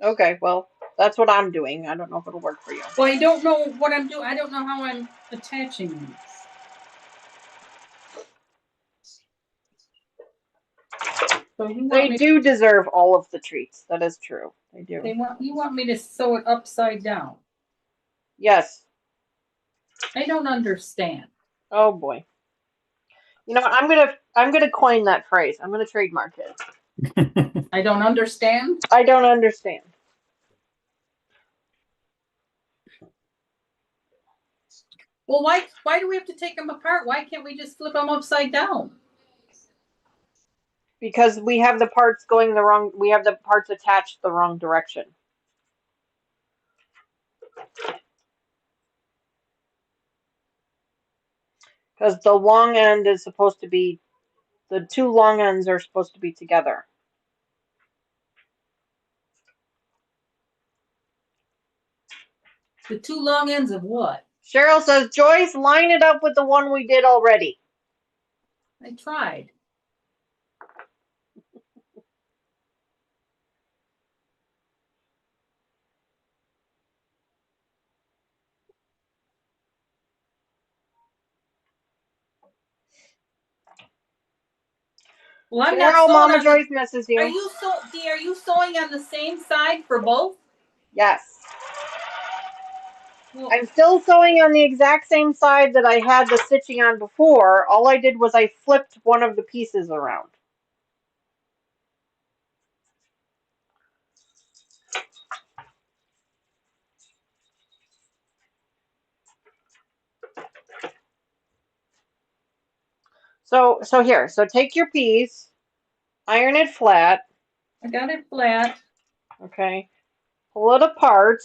B: Okay, well, that's what I'm doing. I don't know if it'll work for you.
A: Well, I don't know what I'm doing. I don't know how I'm attaching these. So
B: They do deserve all of the treats. That is true. They do.
A: You want me to sew it upside down.
B: Yes.
A: I don't understand.
B: Oh boy. You know what? I'm gonna coin that phrase. I'm gonna trademark it.
A: I don't understand.
B: I don't understand.
A: Well, why do we have to take them apart? Why can't we just flip them upside down?
B: Because we have the parts going the wrong. We have the parts attached the wrong direction. Because the long end is supposed to be, the two long ends are supposed to be together.
A: The two long ends of what?
B: Cheryl says, Joyce, line it up with the one we did already.
A: I tried. Well, I'm not
B: Cheryl,
A: sewing
B: Mama
A: on
B: Joyce misses you.
A: Are you sewing on the same side for both?
B: Yes.
A: Well,
B: I'm still sewing on the exact same side that I had the stitching on before. All I did was I flipped one of the pieces around. So here, so take your piece, iron it flat.
A: I got it flat.
B: Okay. Pull it apart.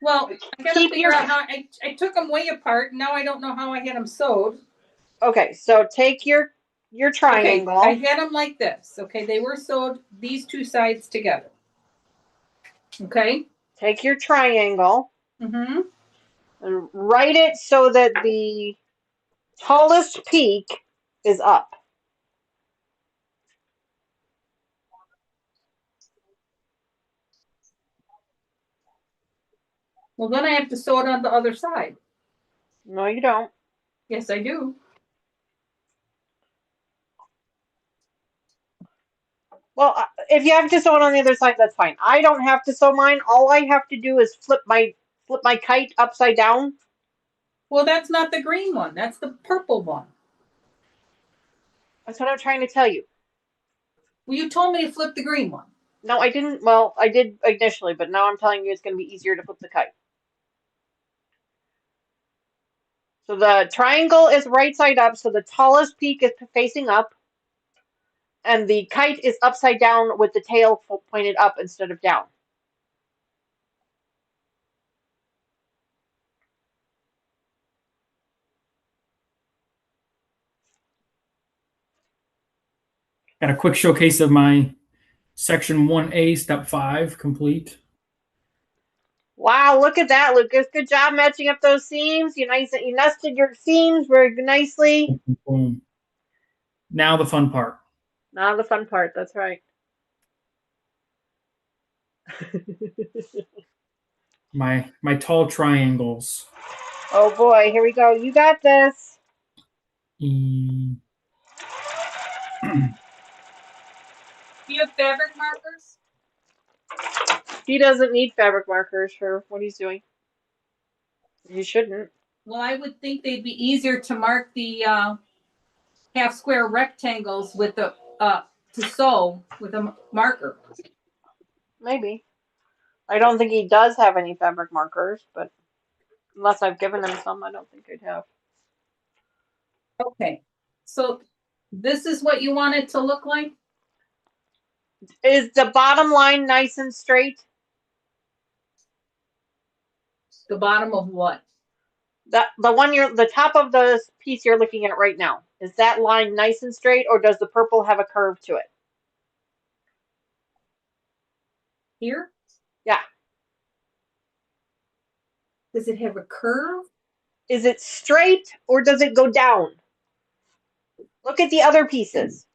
A: Well, I gotta figure out how I took them way apart. Now I don't know how I had them sewed.
B: Okay, so take your triangle.
A: Okay, I had them like this. Okay, they were sewed these two sides together. Okay.
B: Take your triangle.
A: Mm-hmm.
B: And write it so that the tallest peak is up.
A: Well, then I have to sew it on the other side.
B: No, you don't.
A: Yes, I do.
B: Well, if you have to sew it on the other side, that's fine. I don't have to sew mine. All I have to do is flip my kite upside down.
A: Well, that's not the green one. That's the purple one.
B: That's what I'm trying to tell you.
A: Well, you told me to flip the green one.
B: No, I didn't. Well, I did initially, but now I'm telling you it's going to be easier to flip the kite. So the triangle is right side up, so the tallest peak is facing up, and the kite is upside down with the tail pointed up instead of down.
C: Got a quick showcase of my section 1A, step 5 complete.
B: Wow, look at that, Lucas. Good job matching up those seams. You nested your seams very nicely.
C: Boom. Now the fun part.
B: Now the fun part, that's right.
C: My tall triangles.
B: Oh boy, here we go. You got this.
A: Do you have fabric markers?
B: He doesn't need fabric markers for what he's doing. He shouldn't.
A: Well, I would think they'd be easier to mark the half square rectangles with the to sew with a marker.
B: Maybe. I don't think he does have any fabric markers, but unless I've given him some, I don't think I'd have.
A: Okay, so this is what you want it to look like?
B: Is the bottom line nice and straight?
A: The bottom of what?
B: The top of the piece you're looking at right now. Is that line nice and straight, or does the purple have a curve to it?
A: Here?
B: Yeah.
A: Does it have a curve?
B: Is it straight, or does it go down? Look at the other pieces.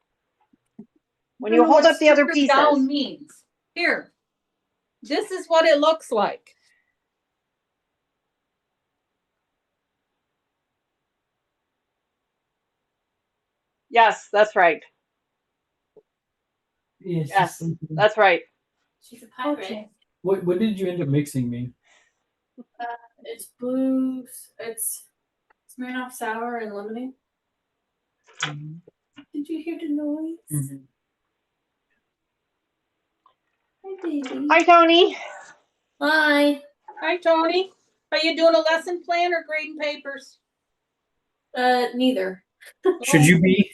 B: When you hold up the other pieces.
A: Down means. Here. This is what it looks like.
B: Yes, that's right.
C: Yes,
B: that's right.
D: She's a pirate.
A: Okay.
C: What did you end up mixing me?
D: It's blue. It's Smirnoff sour and lemonade. Did you hear the noise?
C: Mm-hmm.
D: Hi, baby.
B: Hi, Tony.
D: Hi.
A: Hi, Tony. Are you doing a lesson plan or grading papers?
D: Neither.
C: Should you be?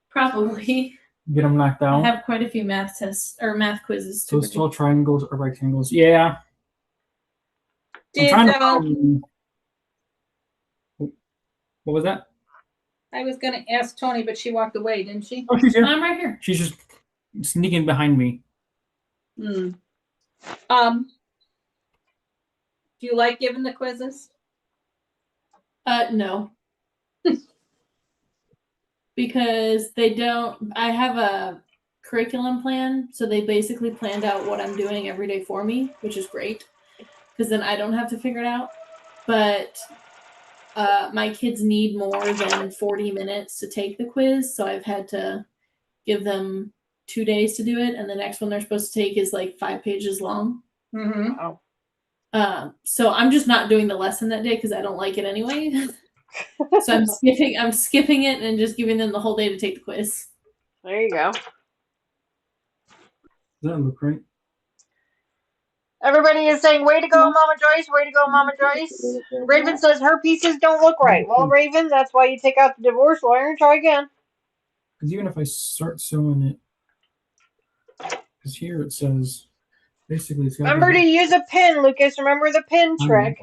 D: Probably.
C: Get them knocked
D: I
C: out?
D: have quite a few math tests or math quizzes to
C: Those
D: do.
C: tall triangles or rectangles. Yeah. I'm
A: Did
C: trying to find... What was that?
A: I was gonna ask Tony, but she walked away, didn't she?
C: Oh, she's here.
D: I'm right here.
C: She's just sneaking behind me.
A: Do you like giving the quizzes?
D: No. Because they don't, I have a curriculum plan, so they basically planned out what I'm doing every day for me, which is great, because then I don't have to figure it out. But my kids need more than 40 minutes to take the quiz, so I've had to give them 2 days to do it, and the next one they're supposed to take is like 5 pages long.
A: Mm-hmm.
B: Wow.
D: So I'm just not doing the lesson that day because I don't like it anyway. So I'm skipping it and just giving them the whole day to take the quiz.
B: There you go.
C: Does that look right?
B: Everybody is saying, way to go, Mama Joyce, way to go, Mama Joyce. Raven says her pieces don't look right. Well, Raven, that's why you take out the divorce lawyer and try again.
C: Because even if I start sewing it, because here it says, basically it's got
B: Remember to use a pin, Lucas. Remember the pin trick.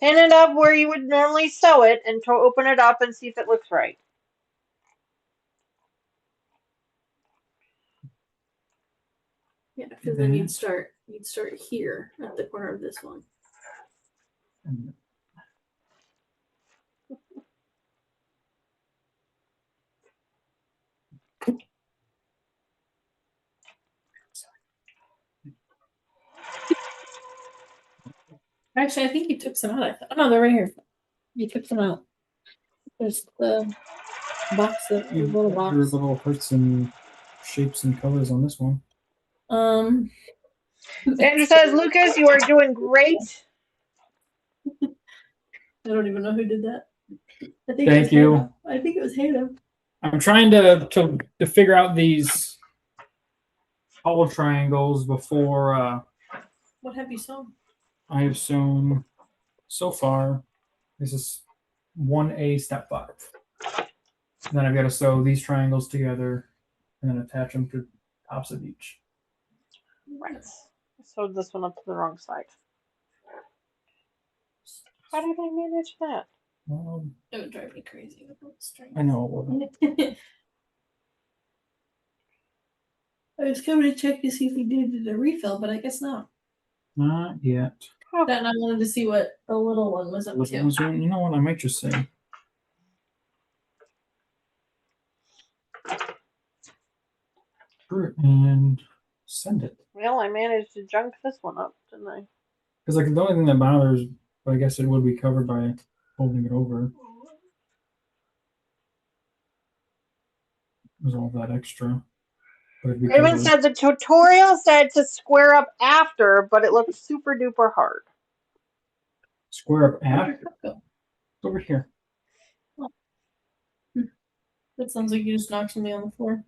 B: Pin it up where you would normally sew it and open it up and see if it looks right.
D: Yeah, because then you'd start here at the corner of this one. Actually, I think you took some out. Oh no, they're right here. You took some out. There's the box, the little box.
C: There's little hearts and shapes and colors on this one.
B: Andrew says, Lucas, you are doing great.
D: I don't even know who did that. I think it
C: Thank
D: was
C: you.
D: Hannah. I think it was Hannah. I think
C: Thank
D: it was
C: you.
D: Hannah. I think it was Hannah.
C: I'm trying to figure out these hollow triangles before
D: What have you sewn?
C: I have sewn so far. This is 1A step 5. And then I've got to sew these triangles together and then attach them to tops of each.
B: Right. I sewed this one up to the wrong side. How did I manage that?
D: It would drive me crazy with the string.
C: I know.
D: I was coming to check to see if we did a refill, but I guess not.
C: Not yet.
D: Then I wanted to see what the little one was up to.
C: You know what? I might just say. And send it.
B: Well, I managed to junk this one up, didn't I?
C: Because like the only thing that bothers, but I guess it would be covered by folding it over. There's all that extra.
B: Raven said the tutorial said to square up after, but it looked super duper hard.
C: Square up after. It's over here.
D: That sounds like you just knocked something on the floor.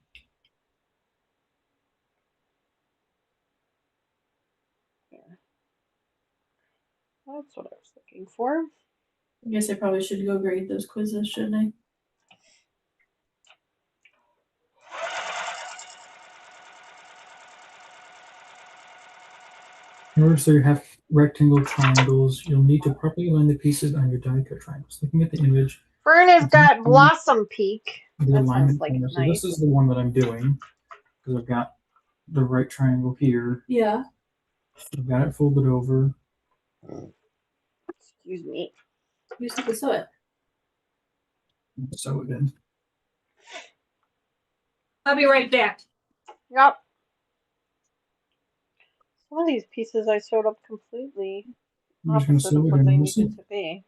B: That's what I was looking for.
D: I guess I probably should go grade those quizzes, shouldn't I?
C: In order so you have rectangle triangles, you'll need to properly align the pieces on your die cut triangles. Looking at the image,
B: Fern has got Blossom Peak.
C: the
B: That
C: alignment
B: sounds like
C: corner. So
B: nice.
C: this is the one that I'm doing because I've got the right triangle here.
D: Yeah.
C: I've got it folded over.
B: Excuse me.
D: You said to sew it.
C: Sew it in.
A: I'll be right back.
B: Yep. Some of these pieces I sewed up completely
C: I'm just going to
B: opposite
C: sew
B: of
C: it
B: what
C: in.
B: they
C: We'll see.
B: needed to be.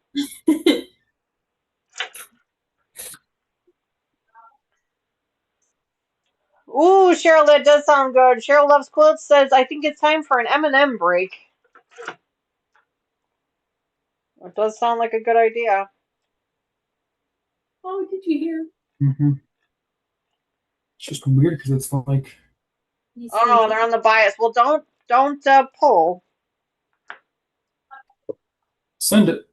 B: Ooh, Cheryl, that does sound good. Cheryl Loves Quilts says, I think it's time for an M&M break. It does sound like a good idea.
D: Oh, did you hear?
C: Mm-hmm. It's just weird because it's like.
B: Oh, they're on the bias. Well, don't pull.
C: Send it.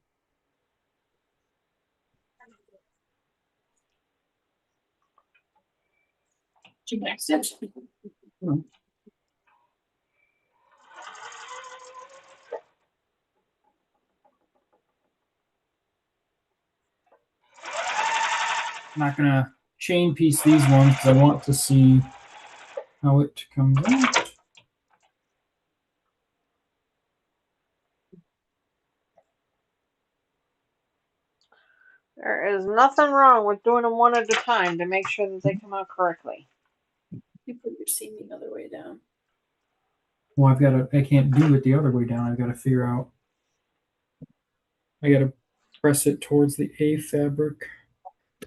C: I'm not going to chain piece these ones because I want to see how it comes out.
B: There is nothing wrong with doing them one at a time to make sure that they come out correctly.
D: You put your seam the other way down.
C: Well, I can't do it the other way down. I've got to figure out. I got to press it towards the A fabric.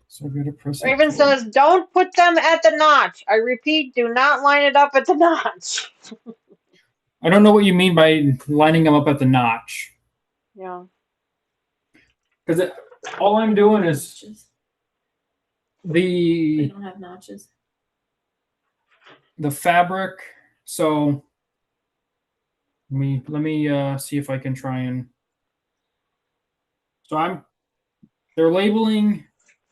C: So I've got to press it.
B: Raven says, don't put them at the notch. I repeat, do not line it up at the notch.
C: I don't know what you mean by lining them up at the notch.
B: Yeah.
C: Because all I'm doing is
D: They don't have notches.
C: The fabric. So let me see if I can try and. So they're labeling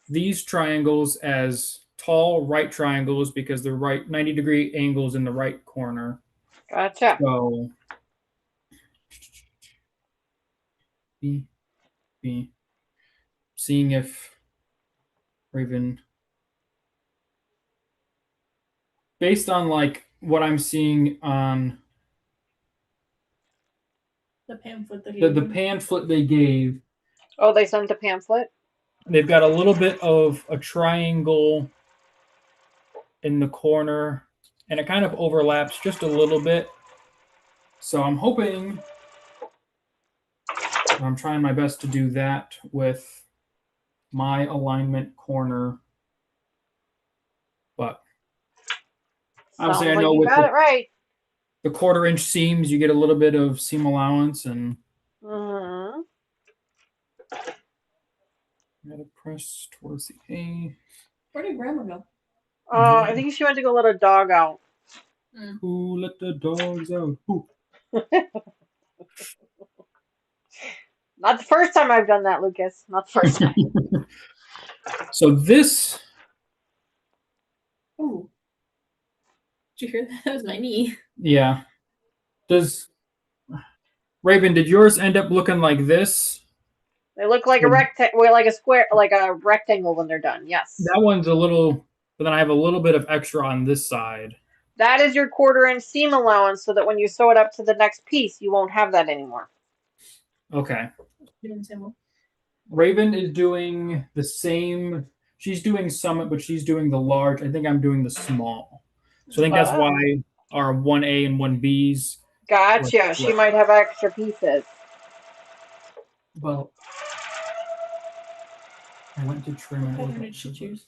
C: these triangles as tall right triangles because they're right 90-degree angles in the right corner.
B: Gotcha.
C: So seeing if Raven, based on like what I'm seeing on
D: the pamphlet
C: the pamphlet they gave.
B: Oh, they sent a pamphlet?
C: They've got a little bit of a triangle in the corner, and it kind of overlaps just a little bit. So I'm hoping, I'm trying my best to do that with my alignment corner. But obviously, I know
B: you
C: with
B: got it right.
C: the 1/4-inch seams, you get a little bit of seam allowance, and
B: Mm-hmm.
C: Gotta press towards the A.
D: Where did Grandma go?
B: I think she went to go let a dog out.
C: Ooh, let the dogs out. Ooh.
B: Not the first time I've done that, Lucas. Not the first time.
C: So this,
D: Ooh. Did you hear that? That was my knee.
C: yeah. Does Raven, did yours end up looking like this?
B: They look like a rectangle, like a square, like a rectangle when they're done. Yes.
C: That one's a little, but then I have a little bit of extra on this side.
B: That is your 1/4-inch seam allowance, so that when you sew it up to the next piece, you won't have that anymore.
C: Okay.
D: Doing the same one.
C: Raven is doing the same. She's doing Summit, but she's doing the large. I think I'm doing the small. So I think that's
B: Oh.
C: why our 1A and 1Bs.
B: Gotcha. She might have extra pieces.
C: Well, I went to trim
D: What
C: it.
D: color did she choose?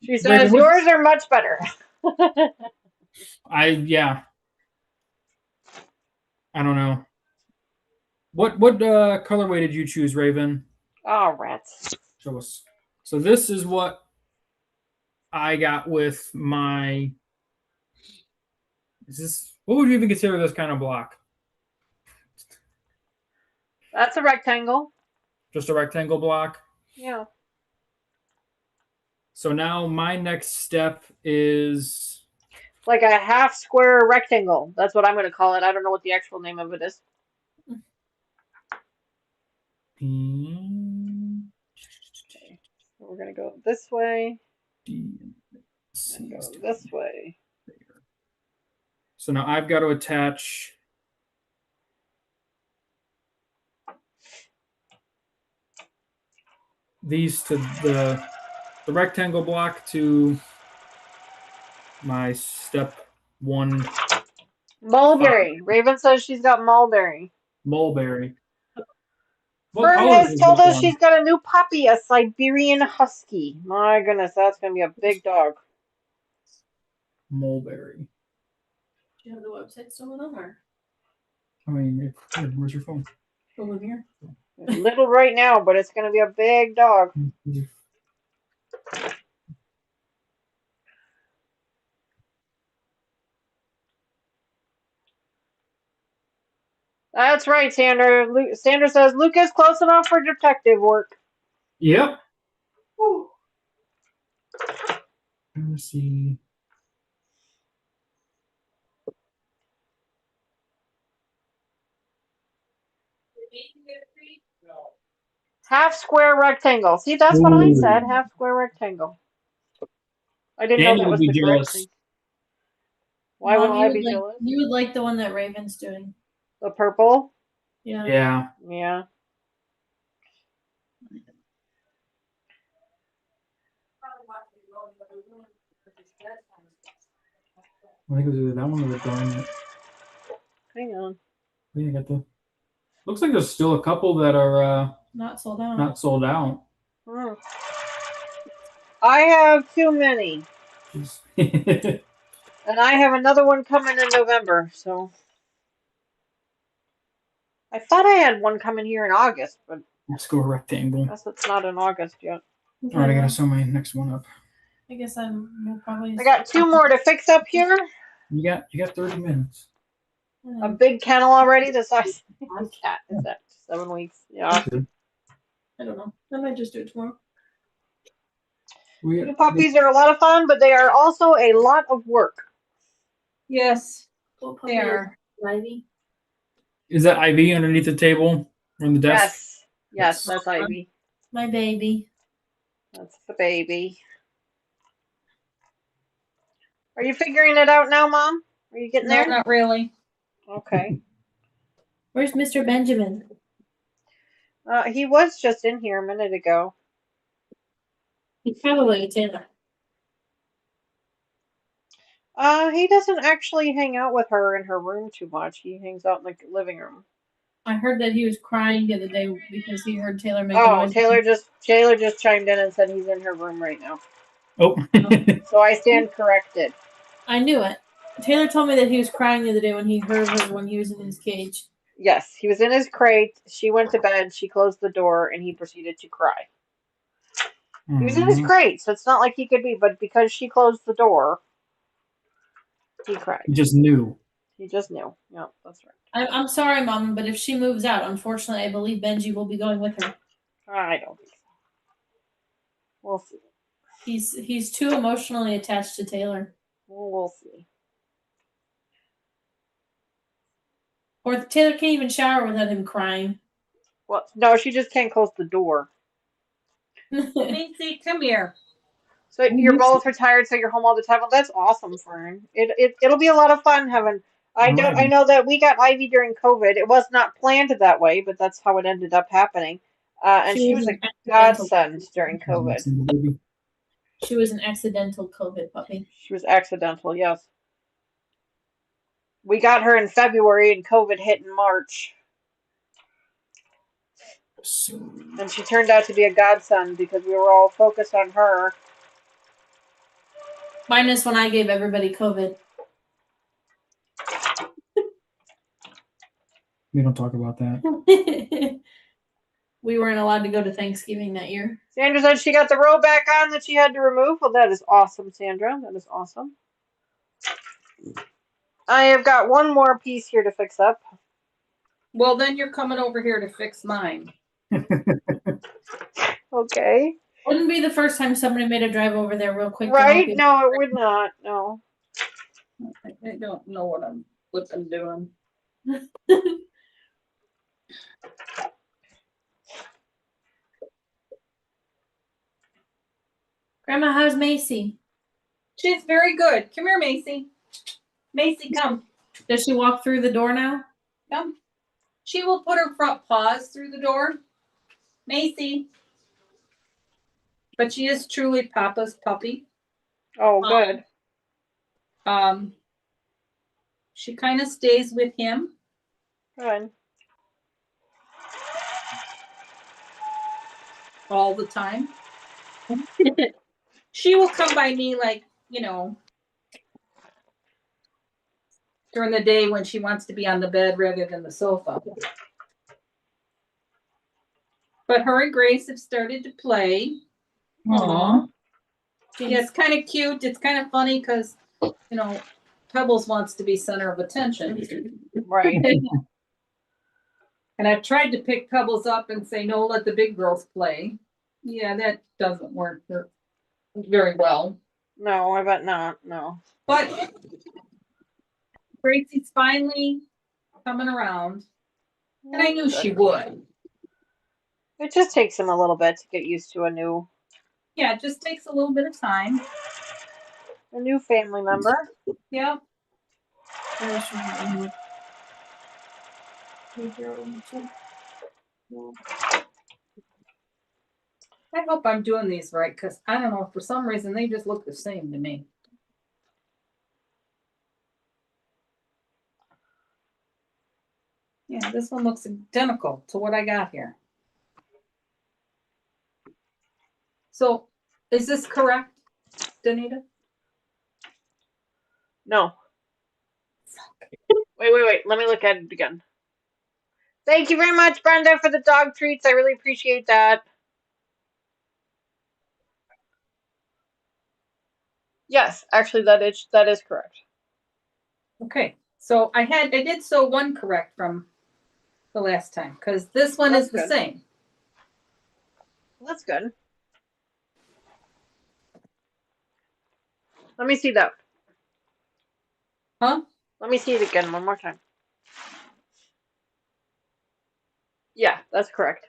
B: She says yours are much better.
C: Yeah. I don't know. What colorway did you choose, Raven?
B: Oh, rats.
C: Show us. So this is what I got with my. Is this? What would you even consider this kind of block?
B: That's a rectangle.
C: Just a rectangle block.
B: Yeah.
C: So now my next step is
B: Like a half square rectangle. That's what I'm going to call it. I don't know what the actual name of it is. Okay. We're going to go this way. And go this way.
C: So now I've got to attach these to the rectangle block to my step 1
B: Mulberry. Raven says she's got mulberry.
C: mulberry.
B: Fern has told us she's got a new puppy, a Siberian Husky. My goodness, that's going to be a big dog.
C: Mulberry.
D: Do you have the website still with them, or?
C: I mean, where's your phone?
D: Over here.
B: Little right now, but it's going to be a big dog. That's right, Sandra. Sandra says Luke is close enough for detective work.
C: Yep. Woo. Let me see.
B: Half square rectangle. See, that's what I said. Half square rectangle. I didn't know that was the correct thing. Why would I be jealous?
D: You would like the one that Raven's doing.
B: The purple?
D: Yeah.
C: Yeah.
B: Yeah.
C: I think it was either that one or the garnet.
B: Hang on.
C: Yeah, got the. Looks like there's still a couple that are
D: not sold out.
C: Not sold out.
B: Hmm. I have too many. And I have another one coming in November, so. I thought I had one coming here in August, but.
C: Let's go rectangle.
B: I guess it's not in August yet.
C: Okay. All right, I gotta sew my next one up.
D: I guess we'll probably.
B: I got 2 more to fix up here.
C: You got 30 minutes.
B: A big kennel already, the size of a cat. Is that 7 weeks? Yeah.
D: I don't know. I might just do it tomorrow.
B: The puppies are a lot of fun, but they are also a lot of work.
A: Yes,
D: they are. Ivy.
C: Is that Ivy underneath the table on the desk?
B: Yes, that's Ivy.
D: My baby.
B: That's the baby. Are you figuring it out now, Mom? Are you getting there?
A: No, not really.
B: Okay.
D: Where's Mr. Benjamin?
B: He was just in here a minute ago.
D: He's probably a Taylor.
B: He doesn't actually hang out with her in her room too much. He hangs out in the living room.
D: I heard that he was crying the other day because he heard Taylor make
B: noise. Taylor just chimed in and said he's in her room right now.
C: Oh.
B: So I stand corrected.
D: I knew it. Taylor told me that he was crying the other day when he heard her when he was in his cage.
B: Yes, he was in his crate. She went to bed. She closed the door, and he proceeded to cry. He was in his
C: Mhm.
B: crate, so it's not like he could be. But because she closed the door, he
C: You
B: cried.
C: just knew.
B: He just knew. Yeah, that's right.
D: I'm sorry, Mom, but if she moves out, unfortunately, I believe Benji will be going with her.
B: I don't think so. We'll see.
D: He's too emotionally attached to Taylor.
B: We'll see.
D: Or Taylor can't even shower without him crying.
B: Well, no, she just can't close the door.
A: Macy, come here.
B: So you're both retired, so you're home all the time. Well, that's awesome, Fern. It'll be a lot of fun having. I
C: Alrighty.
B: know that we got Ivy during COVID. It was not planned that way, but that's how it ended up happening. And she was a
D: an accidental.
B: godsend during COVID.
C: Baby.
D: She was an accidental COVID puppy.
B: She was accidental, yes. We got her in February, and COVID hit in March. And she turned out to be a godsend because we were all focused on her.
D: Minus when I gave everybody COVID.
C: We don't talk about that.
D: We weren't allowed to go to Thanksgiving that year.
B: Sandra said she got the row back on that she had to remove. Well, that is awesome, Sandra. That is awesome. I have got one more piece here to fix up.
A: Well, then you're coming over here to fix mine.
B: Okay.
D: Wouldn't be the first time somebody made a drive over there real quick.
B: Right? No, it would not. No.
A: I don't know what I'm flipping doing.
D: Grandma, how's Macy?
A: She's very good. Come here, Macy. Macy, come.
D: Does she walk through the door now?
A: Come. She will put her front paws through the door. Macy. But she is truly Papa's puppy.
B: Oh, good.
A: She kind of stays with him.
B: Good.
A: All the time. She will come by me like, during the day when she wants to be on the bed rather than the sofa. But her and Grace have started to play.
C: Aww.
A: Yeah, it's kind of cute. It's kind of funny because, Pebbles wants to be center of attention.
B: Right.
A: And I've tried to pick Pebbles up and say, no, let the big girls play. Yeah, that doesn't work very well.
B: No, I bet not. No.
A: But Gracie's finally coming around. And I knew she would.
B: It just takes him a little bit to get used to a new
A: Yeah, it just takes a little bit of time.
B: family member.
A: Yeah. I hope I'm doing these right because I don't know, for some reason they just look the same to me. Yeah, this one looks identical to what I got here. So, is this correct, Danita?
B: No. Wait. Let me look at it again. Thank you very much, Brenda, for the dog treats. I really appreciate that. Yes, actually, that is correct.
A: Okay, so I did sew one correct from the last time because this one is the same.
B: That's good. Let me see that.
A: Huh?
B: Let me see it again one more time. Yeah, that's correct.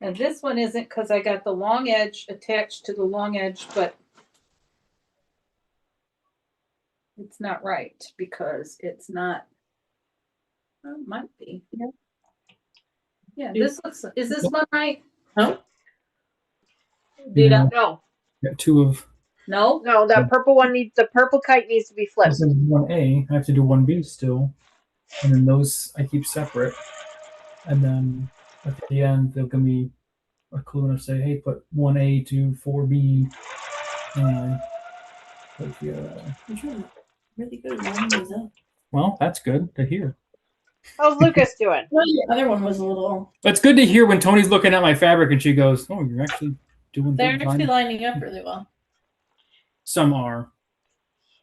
A: And this one isn't because I got the long edge attached to the long edge, but it's not right because it's not. Well, it might be. Yeah, is this one right?
D: No.
A: Dita?
B: No.
C: Got two of.
A: No?
B: No, that purple one the purple kite needs to be flipped.
C: This is 1A. I have to do 1B still. And then those I keep separate. And then at the end, they'll give me a clue and say, hey, put 1A to 4B. But yeah.
D: really good at lining those up.
C: Well, that's good to hear.
B: How's Lucas doing?
D: Well, the other one was a little.
C: It's good to hear when Tony's looking at my fabric and she goes, "Oh, you're actually doing
D: They're
C: good."
D: actually
C: lining."
D: lining up really well.
C: Some are.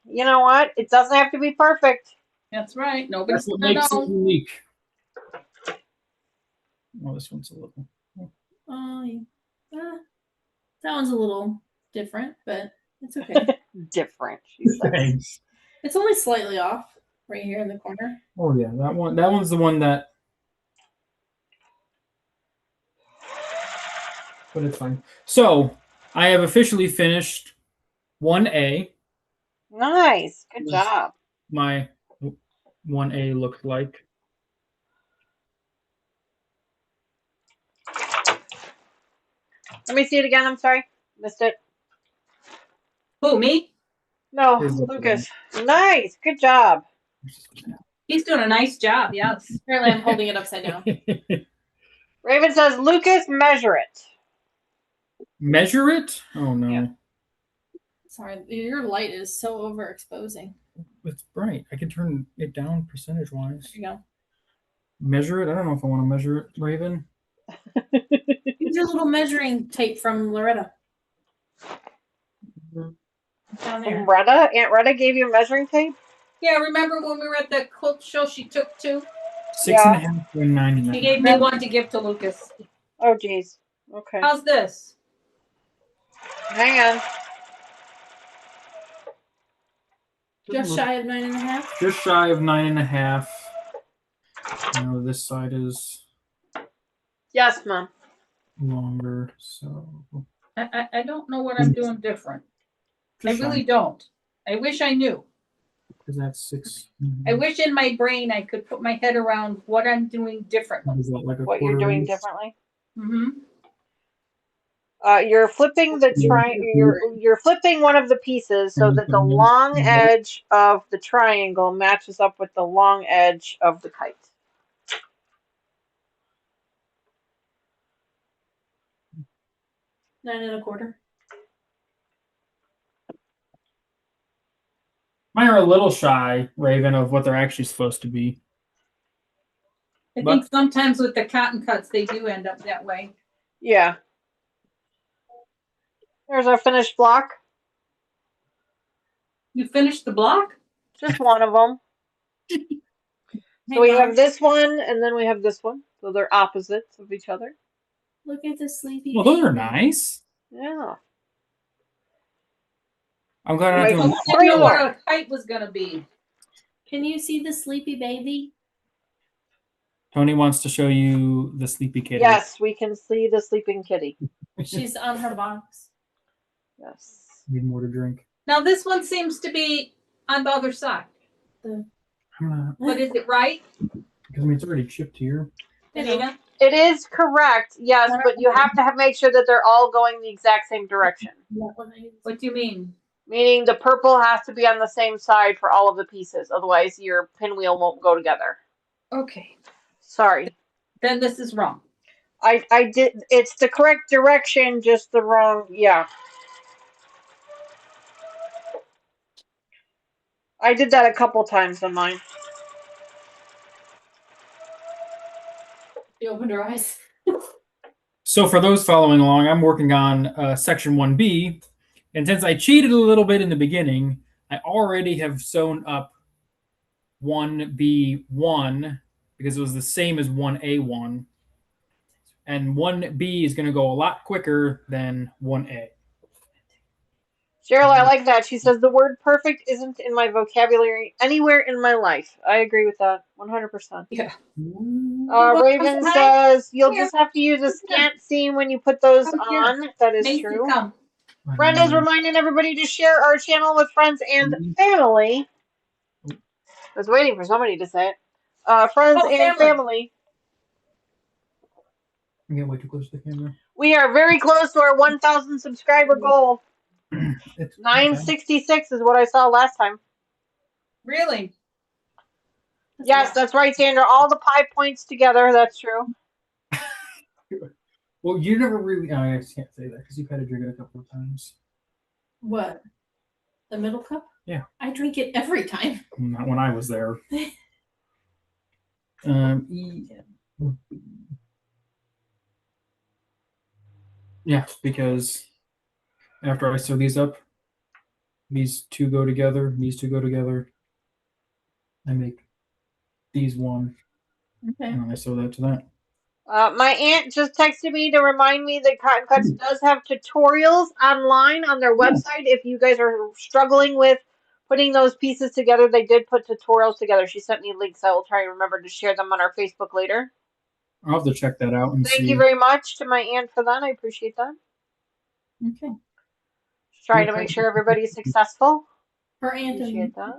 B: You know what? It doesn't have to be perfect.
A: That's right. Nobody's
C: That's what
A: gonna
C: makes it
A: know.
C: unique. Oh, this one's a little.
D: Oh, yeah. That one's a little different, but it's okay.
B: Different, she says.
C: Thanks.
D: It's only slightly off right here in the corner.
C: Oh yeah, that one. That one's the one that. But it's fine. So I have officially finished 1A.
B: Nice. Good
C: Yes.
B: job.
C: My 1A looked like.
B: Let me see it again. I'm sorry. Missed it.
A: Who, me?
B: No,
C: Here's the
B: Lucas. Nice. Good job.
A: He's doing a nice job, yes.
D: Apparently, I'm holding it upside down.
B: Raven says, Lucas, measure it.
C: Measure it? Oh no.
B: Yeah.
D: Sorry, your light is so overexposing.
C: It's bright. I can turn it down percentage wise.
D: There you go.
C: Measure it? I don't know if I want to measure it, Raven.
D: Use your little measuring tape from Loretta. Down there.
B: Aunt Retta gave you a measuring tape?
A: Yeah, remember when we were at the quilt show, she took 2?
C: 6.5 and
A: She
C: 99.
A: gave me one to give to Lucas.
B: Oh, geez. Okay.
A: How's this?
B: Hang on.
D: Just shy of 9.5.
C: Just shy of 9.5. Now this side is
B: Yes, Mom.
C: longer, so
A: I don't know what I'm doing different. I
C: just
A: really
C: shy,
A: don't. I wish I knew.
C: because that's 6.
A: I wish in my brain I could put my head around what I'm doing differently.
C: Is that like a
B: What you're
C: quarter
B: doing
C: inch?
B: differently.
A: Mm-hmm.
B: You're flipping you're flipping one of the pieces so that the long edge of the triangle matches up with the long edge of the kite.
D: Nine and a quarter.
C: Mine are a little shy, Raven, of what they're actually supposed to be.
A: I think sometimes with the cotton cuts, they do end up that way.
B: Yeah. There's our finished block.
A: You finished the block?
B: Just one of them. So we have this one, and then we have this one. So they're opposites of each other.
D: Look at the sleepy.
C: Well, those are
D: baby.
C: nice.
B: Yeah.
C: I'm glad I'm not
B: Wait,
C: doing
A: I didn't know what a kite was going to be.
D: Can you see the sleepy baby?
C: Tony wants to show you the sleepy kitty.
B: Yes, we can see the sleeping kitty.
D: She's on her box.
B: Yes.
C: Need more to drink.
A: Now this one seems to be on the other side.
C: I'm not,
A: But is it right,
C: because I mean, it's already chipped here.
A: Anita?
B: It is correct, yes, but you have to make sure that they're all going the exact same direction.
A: What do you mean?
B: Meaning the purple has to be on the same side for all of the pieces. Otherwise, your pinwheel won't go together.
A: Okay.
B: Sorry.
A: Then this is wrong.
B: I did. It's the correct direction, just the wrong. Yeah. I did that a couple times on mine.
D: She opened her eyes.
C: So for those following along, I'm working on section 1B. And since I cheated a little bit in the beginning, I already have sewn up 1B1 because it was the same as 1A1. And 1B is going to go a lot quicker than 1A.
B: Cheryl, I like that. She says the word perfect isn't in my vocabulary anywhere in my life. I agree with that 100%.
A: Yeah.
B: Raven says you'll just have to use a scant seam when you put those on. That is
A: Macy,
B: true.
A: come.
B: Brenda's reminding everybody to share our channel with friends and family. I was waiting for somebody to say it. Friends and family.
C: I can't wait to close the camera.
B: We are very close to our 1,000 subscriber goal. 966 is what I saw last time.
A: Really?
B: Yes, that's right, Sandra. All the pie points together. That's true.
C: Well, you never really. I can't say that because you've had to drink it a couple of times.
D: What? The middle cup? I drink it every time.
C: Not when I was there. Yeah, because after I sew these up, these two go together, these two go together. I make these one,
D: Okay.
C: and I sew that to that.
B: My aunt just texted me to remind me that Cotton Cuts does have tutorials online on their website. If you guys are struggling with putting those pieces together, they did put tutorials together. She sent me links. I will try and remember to share them on our Facebook later.
C: I'll have to check that out and
B: Thank
C: see.
B: you very much to my aunt for that. I appreciate that.
D: Okay.
B: Just trying to make sure everybody's successful.
D: Her aunt
B: Appreciate
D: and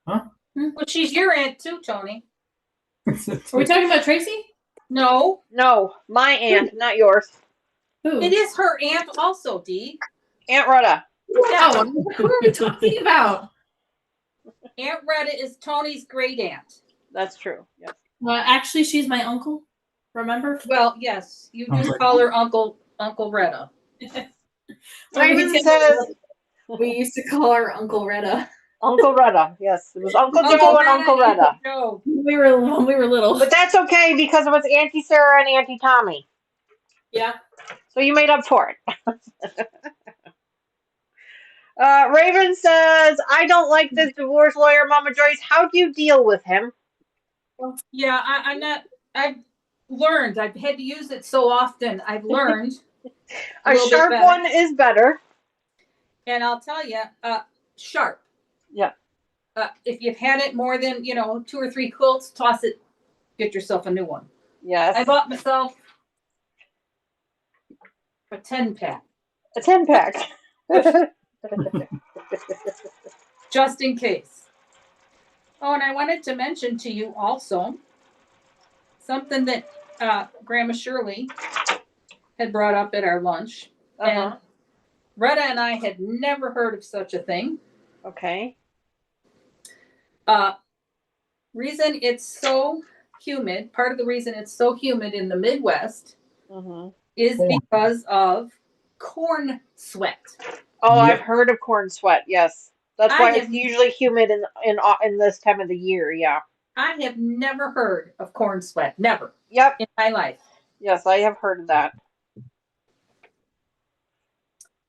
B: that.
A: Well, she's your aunt too, Tony.
D: Are we talking about Tracy?
A: No,
B: No, my aunt, not yours.
D: Who?
A: it is her aunt also, Dee.
B: Aunt Rhoda.
A: Yeah,
D: Oh, who are we talking about?
A: Aunt Retta is Tony's great aunt.
B: That's true. Yes.
D: Well, actually, she's my uncle. Remember?
A: Well, yes, you
C: Sounds
A: do
C: like-
A: call her Uncle Retta.
B: Raven says
D: We used to call her Uncle Retta.
B: Uncle Rhoda. Yes, it was Uncle Joe and Uncle Rhoda.
A: Joe.
D: When we were little.
B: But that's okay because it was Auntie Sarah and Auntie Tommy.
D: Yeah.
B: So you made up for it. Raven says, I don't like this divorce lawyer, Mama Joyce. How do you deal with him?
A: Yeah, I'm not. I've learned. I've had to use it so often. I've learned.
B: A
A: little bit
B: sharp
A: better.
B: one is better.
A: And I'll tell you, sharp.
B: Yeah.
A: If you've had it more than 2 or 3 quilts, toss it. Get yourself a new one.
B: Yes.
A: I bought myself a 10-pack
B: A 10-pack.
A: just in case. Oh, and I wanted to mention to you also something that Grandma Shirley had brought up at our lunch. And Retta and I had never heard of such a thing.
B: Okay.
A: Reason it's so humid, part of the reason it's so humid in the Midwest is because of corn sweat.
B: Oh,
C: Yep.
B: I've heard of corn sweat. Yes, that's why it's usually humid in this time of the year. Yeah.
A: I have never heard of corn sweat. Never.
B: Yep.
A: In my life.
B: Yes, I have heard of that.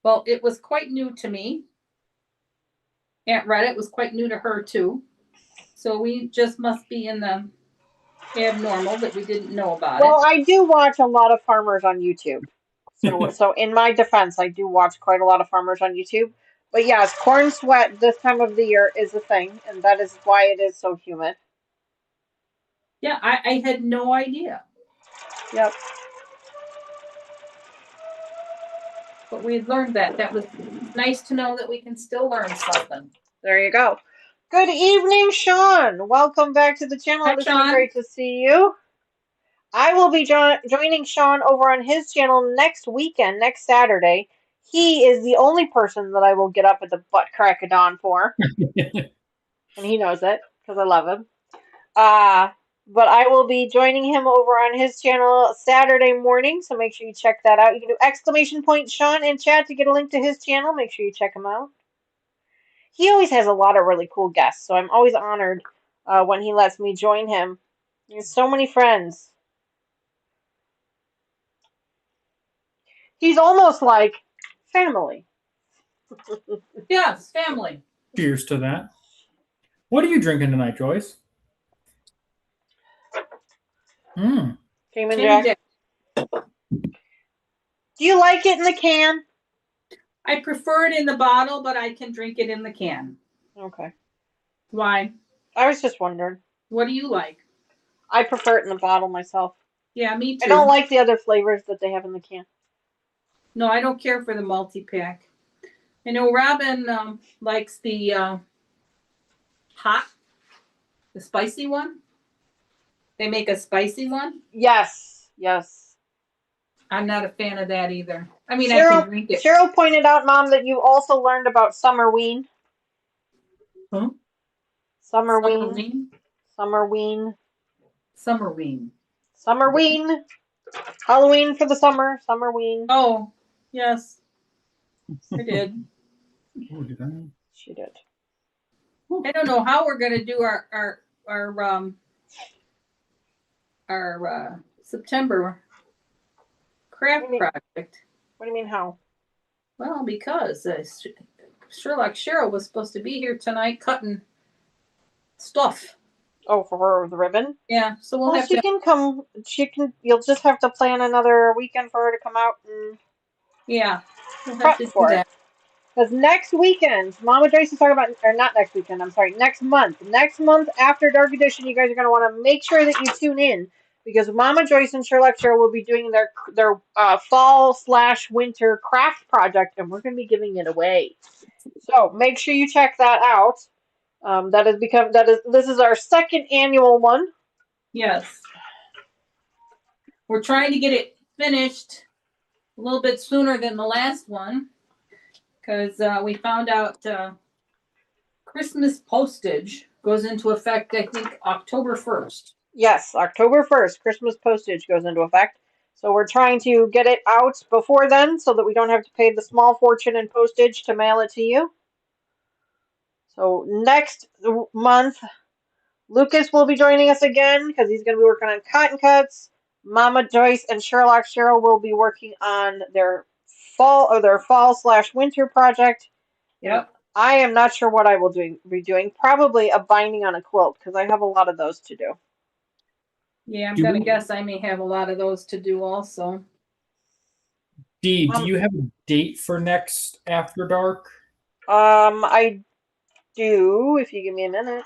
A: Well, it was quite new to me. Aunt Retta, it was quite new to her too. So we just must be in the abnormal that we didn't know about
B: Well,
A: it.
B: I do watch a lot of farmers on YouTube. So in my defense, I do watch quite a lot of farmers on YouTube. But yes, corn sweat this time of the year is a thing, and that is why it is so humid.
A: Yeah, I had no idea.
B: Yep.
A: But we had learned that. That was nice to know that we can still learn something.
B: There you go. Good evening, Sean. Welcome back to the channel.
A: Hi,
B: It is
A: Sean.
B: great to see you. I will be joining Sean over on his channel next weekend, next Saturday. He is the only person that I will get up at the butt crack of dawn for. And he knows it because I love him. But I will be joining him over on his channel Saturday morning, so make sure you check that out. You can do ! Sean in chat to get a link to his channel. Make sure you check him out. He always has a lot of really cool guests, so I'm always honored when he lets me join him. He has so many friends. He's almost like family.
A: Yes, family.
C: Cheers to that. What are you drinking tonight, Joyce?
B: Cayman
A: Jimmy
B: Jack.
A: Jack.
B: Do you like it in the can?
A: I prefer it in the bottle, but I can drink it in the can.
B: Okay.
A: Why?
B: I was just wondering.
A: What do you like?
B: I prefer it in the bottle myself.
A: Yeah, me too.
B: I don't like the other flavors that they have in the can.
A: No, I don't care for the multi-pack. I know Robin likes the hot, the spicy one. They make a spicy one.
B: Yes, yes.
A: I'm not a fan of that either. I mean, I
B: Cheryl,
A: can drink it.
B: Cheryl pointed out, Mom, that you also learned about Summerween.
A: Huh?
B: Summerween.
A: Summerween.
B: Summerween.
A: Summerween.
B: Summerween. Halloween for the summer. Summerween.
A: Oh, yes. I did.
B: She did.
A: I don't know how we're gonna do our September craft
B: What do you mean?
A: project.
B: What do you mean how?
A: Well, because Sherlock Cheryl was supposed to be here tonight cutting stuff.
B: Oh, for the ribbon?
A: Yeah, so we'll
B: Well,
A: have
B: she
A: to.
B: can come. You'll just have to plan another weekend for her to come out and
A: Yeah, we'll have
B: prep
A: to do
B: for it.
A: that.
B: Because next weekend, Mama Joyce is talking about, or not next weekend, I'm sorry, next month. Next month after Dark Edition, you guys are going to want to make sure that you tune in because Mama Joyce and Sherlock Cheryl will be doing their fall/winter craft project, and we're going to be giving it away. So make sure you check that out. This is our second annual one.
A: Yes, we're trying to get it finished a little bit sooner than the last one because we found out Christmas postage goes into effect, I think, October 1st.
B: Yes, October 1st, Christmas postage goes into effect. So we're trying to get it out before then so that we don't have to pay the small fortune in postage to mail it to you. So next month, Lucas will be joining us again because he's going to be working on cotton cuts. Mama Joyce and Sherlock Cheryl will be working on their fall/winter project.
A: Yep.
B: I am not sure what I will be doing. Probably a binding on a quilt because I have a lot of those to do.
A: Yeah, I'm
C: Do
A: gonna
C: we-
A: guess I may have a lot of those to do also.
C: Dee, do you have a date for next After Dark?
B: I do, if you give me a minute.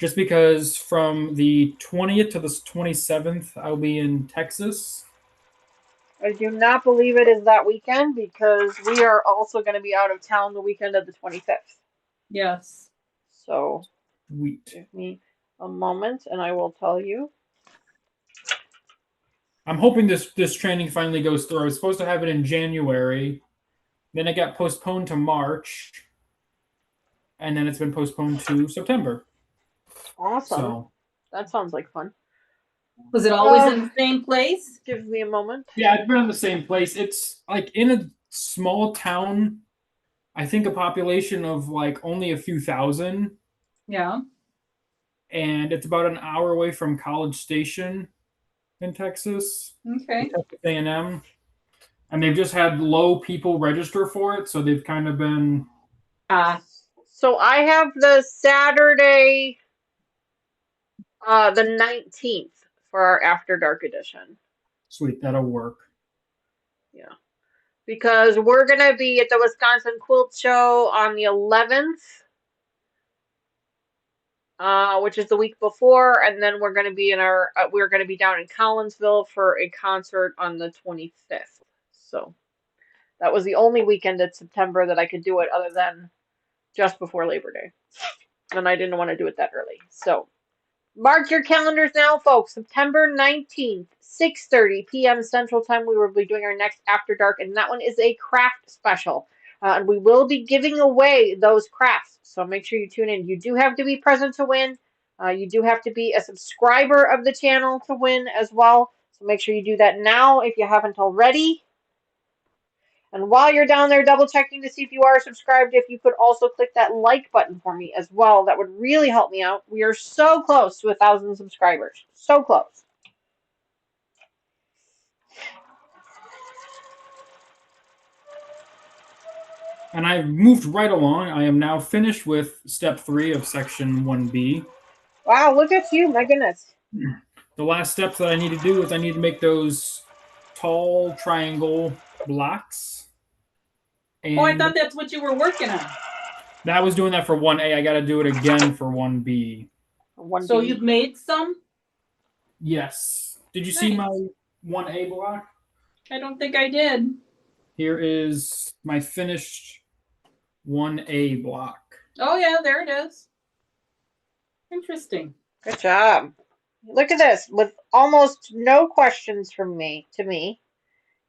C: Just because from the 20th to the 27th, I'll be in Texas.
B: I do not believe it is that weekend because we are also going to be out of town the weekend of the 25th.
A: Yes.
B: So
C: Sweet.
B: give me a moment and I will tell you.
C: I'm hoping this training finally goes through. I was supposed to have it in January, then it got postponed to March, and then it's been postponed to September.
B: Awesome.
C: So
B: That sounds like fun.
A: Was it always in the same place?
B: Give me a moment.
C: yeah, it's been in the same place. It's like in a small town. I think a population of like only a few thousand,
A: Yeah.
C: and it's about an hour away from College Station in Texas.
A: Okay.
C: Texas A&M, and they've just had low people register for it, so they've kind of been.
B: So I have the Saturday, the 19th for our After Dark edition.
C: Sweet, that'll work.
B: Yeah. Because we're going to be at the Wisconsin Quilt Show on the 11th, which is the week before, and then we're going to be we're going to be down in Collinsville for a concert on the 25th. So that was the only weekend in September that I could do it other than just before Labor Day. And I didn't want to do it that early. So mark your calendars now, folks. September 19th, 6:30 p.m. Central Time, we will be doing our next After Dark, and that one is a craft special. And we will be giving away those crafts, so make sure you tune in. You do have to be present to win. You do have to be a subscriber of the channel to win as well. So make sure you do that now if you haven't already. And while you're down there double checking to see if you are subscribed, if you could also click that like button for me as well, that would really help me out. We are so close to 1,000 subscribers. So close.
C: And I've moved right along. I am now finished with step 3 of section 1B.
B: Wow, look at you. My goodness.
C: The last step that I need to do is I need to make those tall triangle blocks. And
A: Oh, I thought that's what you were working on.
C: I was doing that for 1A. I got to do it again for 1B.
A: So you've made some?
C: Yes. Did you see
A: Nice.
C: my 1A block?
A: I don't think I did.
C: Here is my finished 1A block.
A: Oh yeah, there it is. Interesting.
B: Good job. Look at this. With almost no questions from me to me.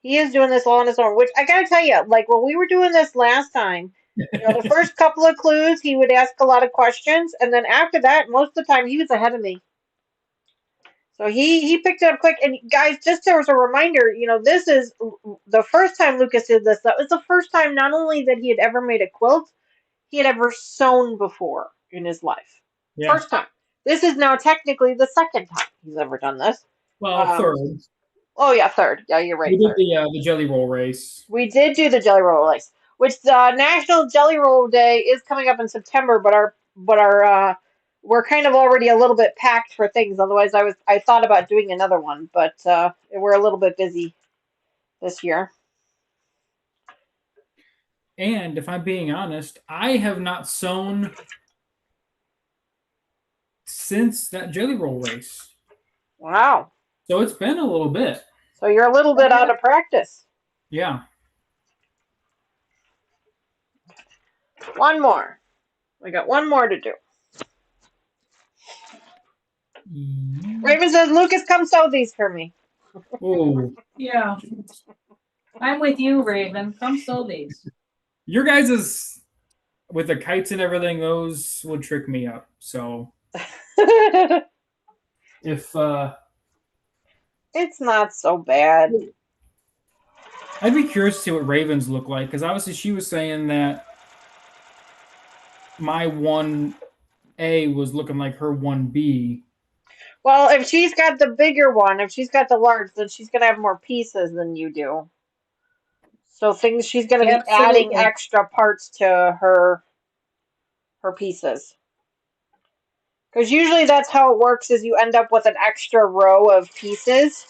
B: He is doing this all on his own, which I gotta tell you, like when we were doing this last time, the first couple of clues, he would ask a lot of questions, and then after that, most of the time, he was ahead of me. So he picked it up quick. And guys, just as a reminder, this is the first time Lucas did this. That was the first time not only that he had ever made a quilt, he had ever sewn before in his life.
C: Yeah.
B: First time. This is now technically the second time he's ever done this.
C: Well, third.
B: Oh yeah, third. Yeah, you're right.
C: We did
B: Third.
C: the jelly roll race.
B: We did do the Jelly Roll race, which National Jelly Roll Day is coming up in September, but our we're kind of already a little bit packed for things. Otherwise, I thought about doing another one, but we're a little bit busy this year.
C: And if I'm being honest, I have not sewn since that jelly roll race.
B: Wow.
C: So it's been a little bit.
B: So you're a little bit out of practice.
C: Yeah.
B: One more. We got one more to do. Raven says, Lucas, come sew these for me.
C: Oh,
A: Yeah. I'm with you, Raven. Come sew these.
C: your guys's with the kites and everything, those would trick me up. So if
B: It's not so bad.
C: I'd be curious to see what Ravens look like, because obviously she was saying that my 1A was looking like her 1B.
B: Well, if she's got the bigger one, if she's got the large, then she's going to have more pieces than you do. So she's going to be adding
A: Absolutely.
B: extra parts to her pieces. Because usually that's how it works, is you end up with an extra row of pieces.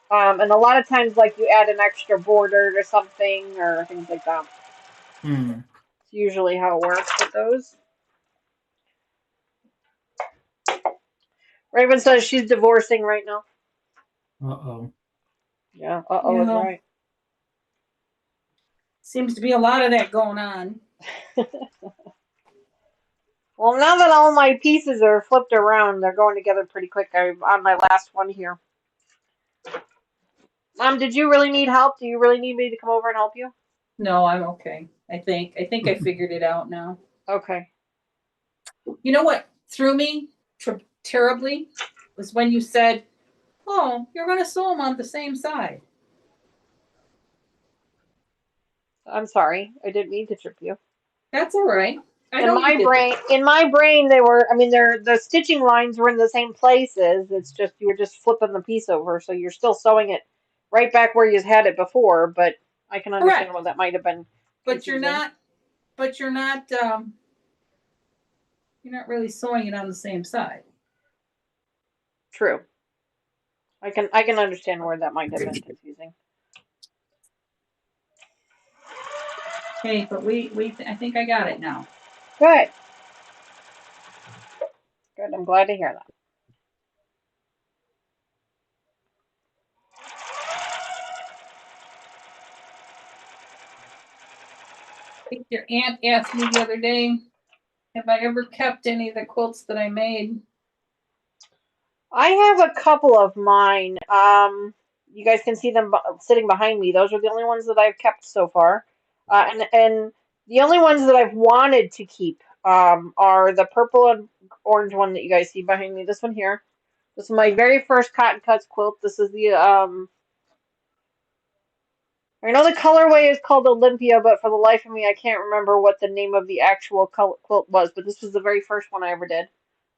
B: And a lot of times, like, you add an extra border or something, or things like that. It's usually how it works with those. Raven says she's divorcing right now.
C: Uh-oh.
B: Yeah, uh-oh is
A: Yeah.
B: right.
A: Seems to be a lot of that going on.
B: Well, now that all my pieces are flipped around, they're going together pretty quick. I'm on my last one here. Mom, did you really need help? Do you really need me to come over and help you?
A: No, I'm okay. I think I figured it out now.
B: Okay.
A: You know what threw me terribly was when you said, "Oh, you're going to sew them on the same side."
B: I'm sorry. I didn't mean to trip you.
A: That's all right.
B: In my brain, they were. I mean, the stitching lines were in the same places. It's just you were just flipping the piece over, so you're still sewing it right back where you had it before. But I can understand
A: Correct.
B: what that might have been.
A: But you're not. You're not really sewing it on the same side.
B: True. I can understand where that might have been confusing.
A: Okay, but I think I got it now.
B: Good. Good. I'm glad to hear that.
A: I think your aunt asked me the other day, have I ever kept any of the quilts that I made?
B: I have a couple of mine. You guys can see them sitting behind me. Those are the only ones that I've kept so far. And the only ones that I've wanted to keep are the purple and orange one that you guys see behind me. This one here. This is my very first cotton cuts quilt. This is the I know the colorway is called Olympia, but for the life of me, I can't remember what the name of the actual quilt was. But this was the very first one I ever did.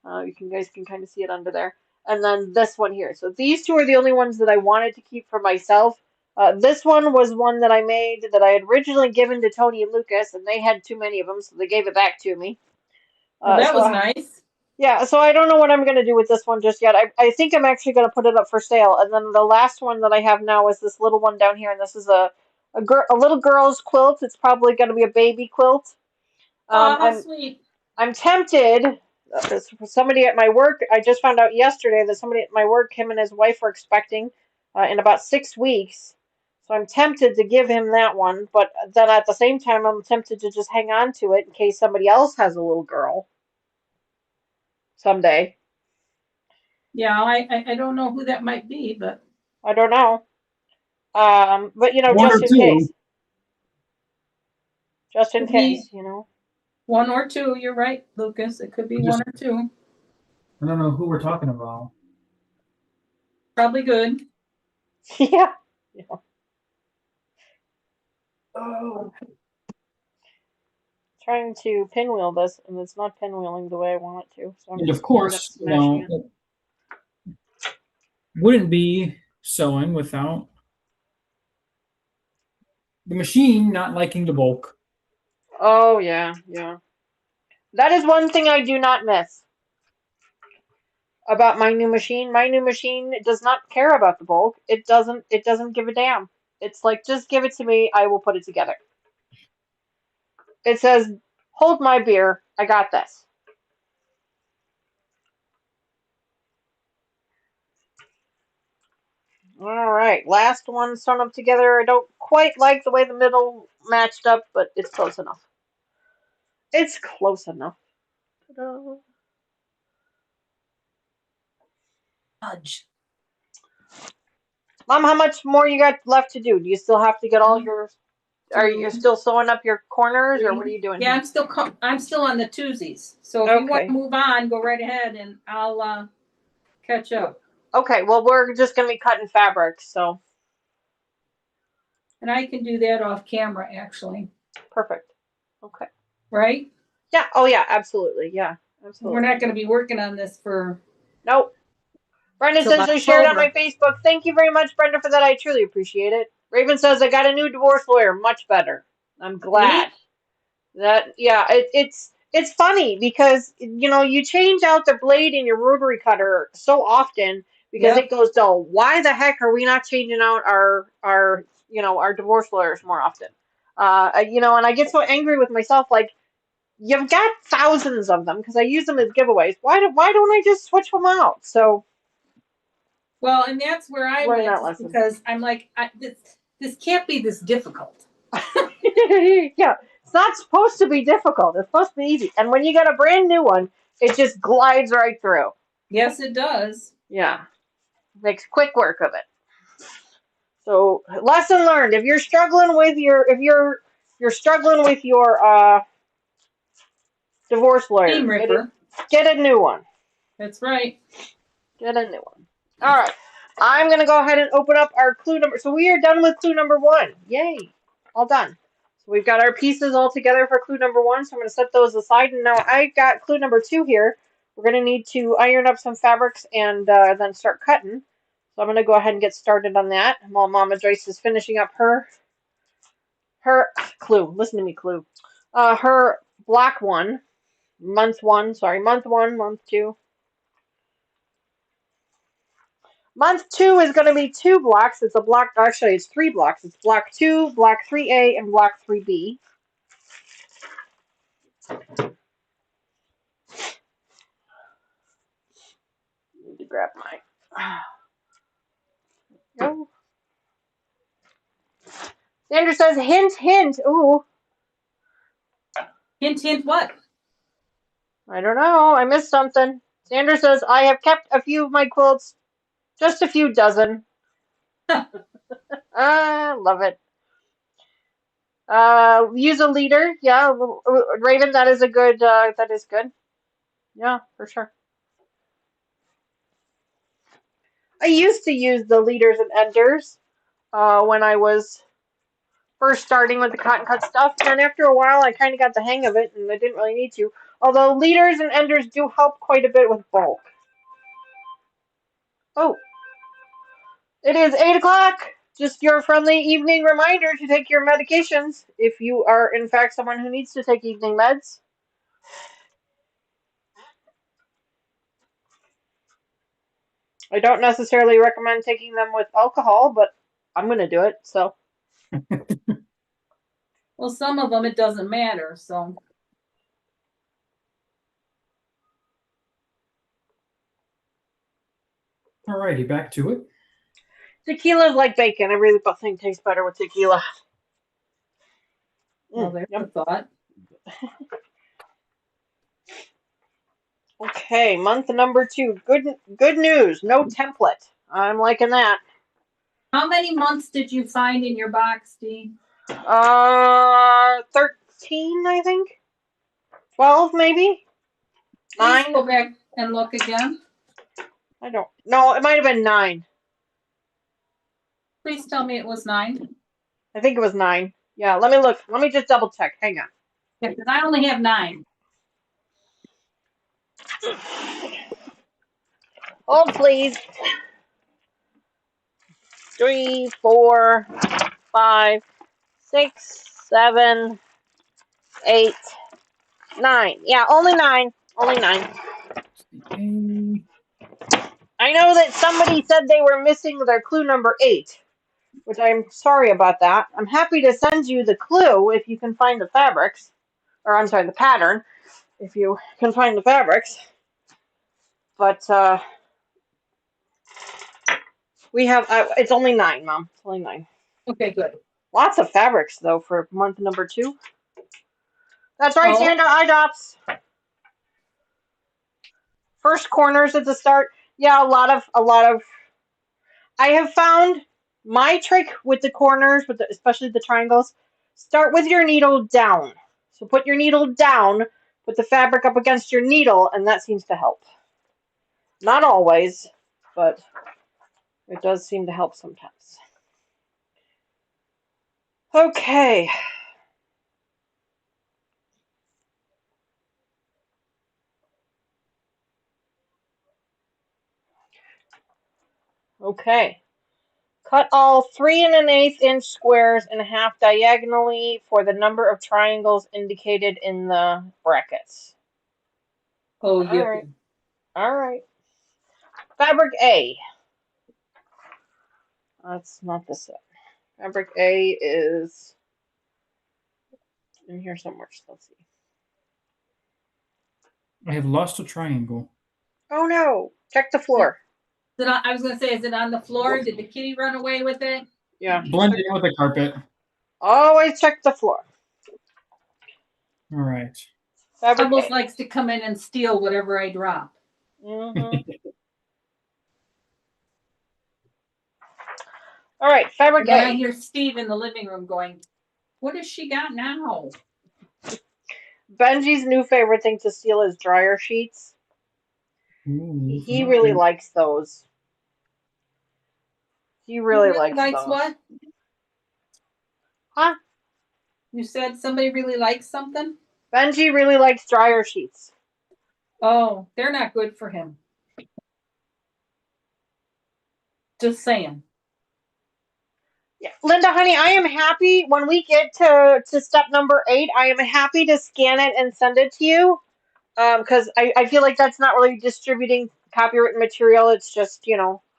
B: You guys can kind of see it under there. And then this one here. So these two are the only ones that I wanted to keep for myself. This one was one that I made that I had originally given to Tony and Lucas, and they had too many of them, so they gave it back to me.
A: Well, that was nice.
B: Yeah, so I don't know what I'm going to do with this one just yet. I think I'm actually going to put it up for sale. And then the last one that I have now is this little one down here, and this is a little girl's quilt. It's probably going to be a baby quilt.
A: Oh, how sweet.
B: I'm tempted. Somebody at my work, I just found out yesterday that somebody at my work, him and his wife are expecting in about 6 weeks. So I'm tempted to give him that one, but then at the same time, I'm tempted to just hang on to it in case somebody else has a little girl someday.
A: Yeah, I don't know who that might be, but
B: I don't know. But
C: One
B: just
C: or
B: in
C: two.
B: case. Just in
A: Could be.
B: case, you know.
A: One or two. You're right, Lucas. It could be one or two.
C: I don't know who we're talking about.
A: Probably good.
B: Yeah.
A: Oh.
B: trying to pinwheel this, and it's not pinwheeling the way I want it to. So I'm
C: And
B: just
C: of course,
B: smashing it.
C: it wouldn't be sewing without the machine not liking the bulk.
B: Oh yeah, yeah. That is one thing I do not miss about my new machine. My new machine does not care about the bulk. It doesn't give a damn. It's like, just give it to me, I will put it together. It says, hold my beer, I got this. Alright, last one sewn up together. I don't quite like the way the middle matched up, but it's close enough. It's close enough. Ta-da.
A: Fudge.
B: Mom, how much more you got left to do? Do you still have to get all your... Are you still sewing up your corners, or what are you doing?
A: Yeah,
B: here?
A: I'm still on the twosies. So if you want
B: Okay.
A: to move on, go right ahead and I'll catch up.
B: Okay, well, we're just going to be cutting fabric, so
A: And I can do that off camera, actually.
B: perfect. Okay.
A: Right?
B: Yeah, oh yeah, absolutely. Yeah, absolutely.
A: We're not going to be working on this for...
B: Nope. Brenda
A: Till
B: says I shared on my
A: October.
B: Facebook. Thank you very much, Brenda, for that. I truly appreciate it. Raven says I got a new divorce lawyer. Much better. I'm glad. That yeah, it's funny because you change out the blade in your rotary cutter so often because
A: Yep.
B: it goes dull. Why the heck are we not changing out our divorce lawyers more often? And I get so angry with myself, like, you've got thousands of them because I use them as giveaways. Why don't I just switch them out? So
A: Well, and that's where I
B: learn
A: went,
B: that lesson.
A: because I'm like, this can't be this difficult.
B: Yeah, it's not supposed to be difficult. It's supposed to be easy. And when you get a brand new one, it just glides right through.
A: Yes, it does.
B: Yeah, makes quick work of it. So lesson learned: if you're struggling with you're struggling with your divorce lawyer,
A: Team Ripper.
B: get a new one.
A: That's right.
B: Get a new one. All right, I'm gonna go ahead and open up our clue number. So we are done with clue number 1. Yay, all done. So we've got our pieces all together for clue number 1. So I'm gonna set those aside. And now I got clue number 2 here. We're gonna need to iron up some fabrics and then start cutting. So I'm gonna go ahead and get started on that while Mama Joyce is finishing up her clue. Listen to me, clue. Her black one, month 1. Sorry, month 1, month 2. Month 2 is going to be 2 blocks. It's a block. Actually, it's 3 blocks. It's block 2, block 3A, and block 3B. Need to grab my. No. Sandra says, hint, hint. Ooh.
A: Hint, hint, what?
B: I don't know. I missed something. Sandra says, I have kept a few of my quilts. Just a few dozen. Love it. Use a leader. Yeah, Raven, that is a good, that is good. Yeah, for sure. I used to use the leaders and enders when I was first starting with the cotton cut stuff, and then after a while I kind of got the hang of it and I didn't really need to. Although leaders and enders do help quite a bit with bulk. Oh, it is 8 o'clock. Just your friendly evening reminder to take your medications if you are in fact someone who needs to take evening meds. I don't necessarily recommend taking them with alcohol, but I'm going to do it, so.
A: Well, some of them it doesn't matter, so.
C: Alrighty, back to it.
B: Tequila is like bacon. I really think tastes better with tequila.
A: Well, there's
B: Yep.
A: a thought.
B: Okay, month number 2. Good news. No template. I'm liking that.
A: How many months did you find in your box, Dee?
B: 13, I think. 12, maybe.
A: Please
B: 9.
A: go back and look again.
B: I don't. No, it might have been 9.
A: Please tell me it was 9.
B: I think it was 9. Yeah, let me look. Let me just double check. Hang on.
A: Yeah, 'cause I only have 9.
B: Hold, please. 3, 4, 5, 6, 7, 8, 9. Yeah, only 9. Only 9. I know that somebody said they were missing their clue number 8, which I'm sorry about that. I'm happy to send you the clue if you can find the fabrics. Or, I'm sorry, the pattern, if you can find the fabrics. But, we have, it's only 9, Mom. It's only 9.
A: Okay, good.
B: Lots of fabrics, though, for month number 2. That's right,
A: Oh.
B: Sandra, IDOPS. First corners at the start. Yeah, a lot of. I have found my trick with the corners, especially the triangles. Start with your needle down. So put your needle down, put the fabric up against your needle, and that seems to help. Not always, but it does seem to help sometimes. Okay. Okay. Cut all 3 1/8 inch squares in half diagonally for the number of triangles indicated in the brackets.
A: Oh,
B: All
A: yippee.
B: right. All right. Fabric A. That's not the set. Fabric A is in here somewhere. Let's see.
C: I have lost a triangle.
B: Oh no! Check the floor.
A: Is it on, I was gonna say, is it on the floor? Did the kitty run away with it?
B: Yeah.
C: Blend it in with the carpet.
B: Always check the floor.
C: All right.
B: Fabric
A: Bubbles
B: A.
A: likes to come in and steal whatever I drop.
B: Mm-hmm. All right. Fabric
A: And then I
B: A.
A: hear Steve in the living room going, "What has she got now?"
B: Benji's new favorite thing to steal is dryer sheets.
C: Ooh,
B: He really likes those. He really likes those.
A: What?
B: Huh?
A: You said somebody really likes something?
B: Benji really likes dryer sheets.
A: Oh, they're not good for him. Just saying.
B: Yeah. Linda, honey, I am happy when we get to step number 8. I am happy to scan it and send it to you. Because I feel like that's not really distributing copywritten material. It's just,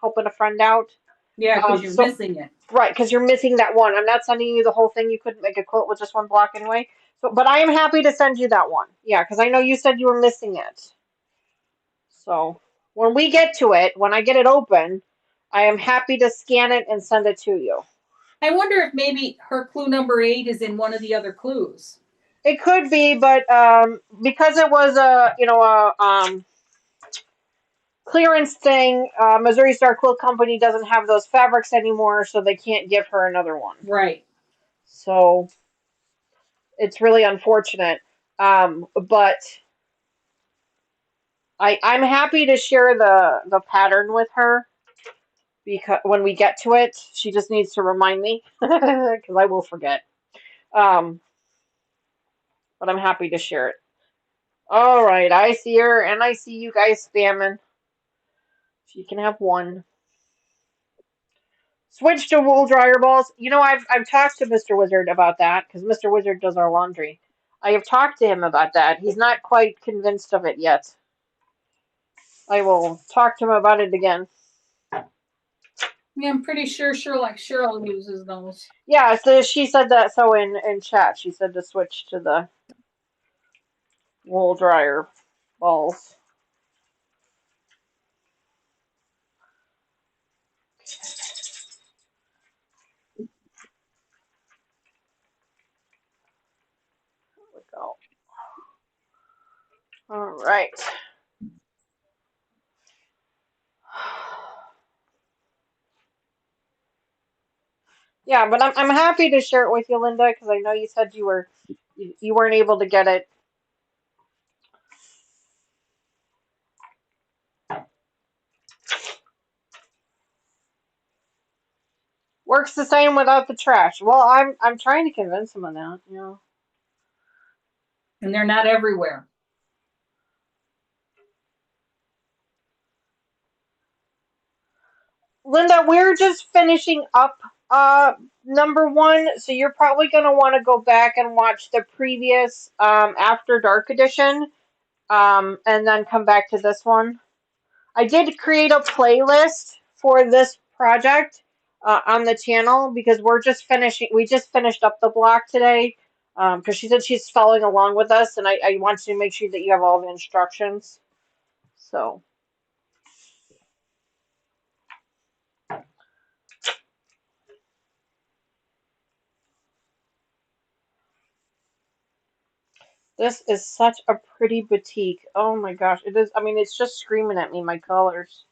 B: helping a friend out.
A: Yeah, because you're missing it.
B: Right, because you're missing that one. I'm not sending you the whole thing. You couldn't make a quilt with just one block anyway. So, but I am happy to send you that one. Yeah, because I know you said you were missing it. So when we get to it, when I get it open, I am happy to scan it and send it to you.
A: I wonder if maybe her clue number 8 is in one of the other clues.
B: It could be, but because it was a clearance thing, Missouri Star Quilt Company doesn't have those fabrics anymore, so they can't give her another one.
A: Right.
B: So it's really unfortunate. But I'm happy to share the pattern with her because when we get to it, she just needs to remind me because I will forget. But I'm happy to share it. All right, I see her, and I see you guys spamming. She can have one. Switch to wool dryer balls. I've talked to Mr. Wizard about that because Mr. Wizard does our laundry. I have talked to him about that. He's not quite convinced of it yet. I will talk to him about it again.
A: Yeah, I'm pretty sure Cheryl uses those.
B: Yeah, so she said that so in chat. She said to switch to the wool dryer balls. There we go. All right. Yeah, but I'm happy to share it with you, Linda, because I know you said you weren't able to get it. Works the same without the trash. Well, I'm trying to convince him of that.
A: And they're not everywhere.
B: Linda, we're just finishing up number one, so you're probably going to want to go back and watch the previous After Dark edition, and then come back to this one. I did create a playlist for this project on the channel because we just finished up the block today, because she said she's following along with us, and I want to make sure that you have all the instructions. So. This is such a pretty boutique. Oh my gosh, it is. I mean, it's just screaming at me, my colors.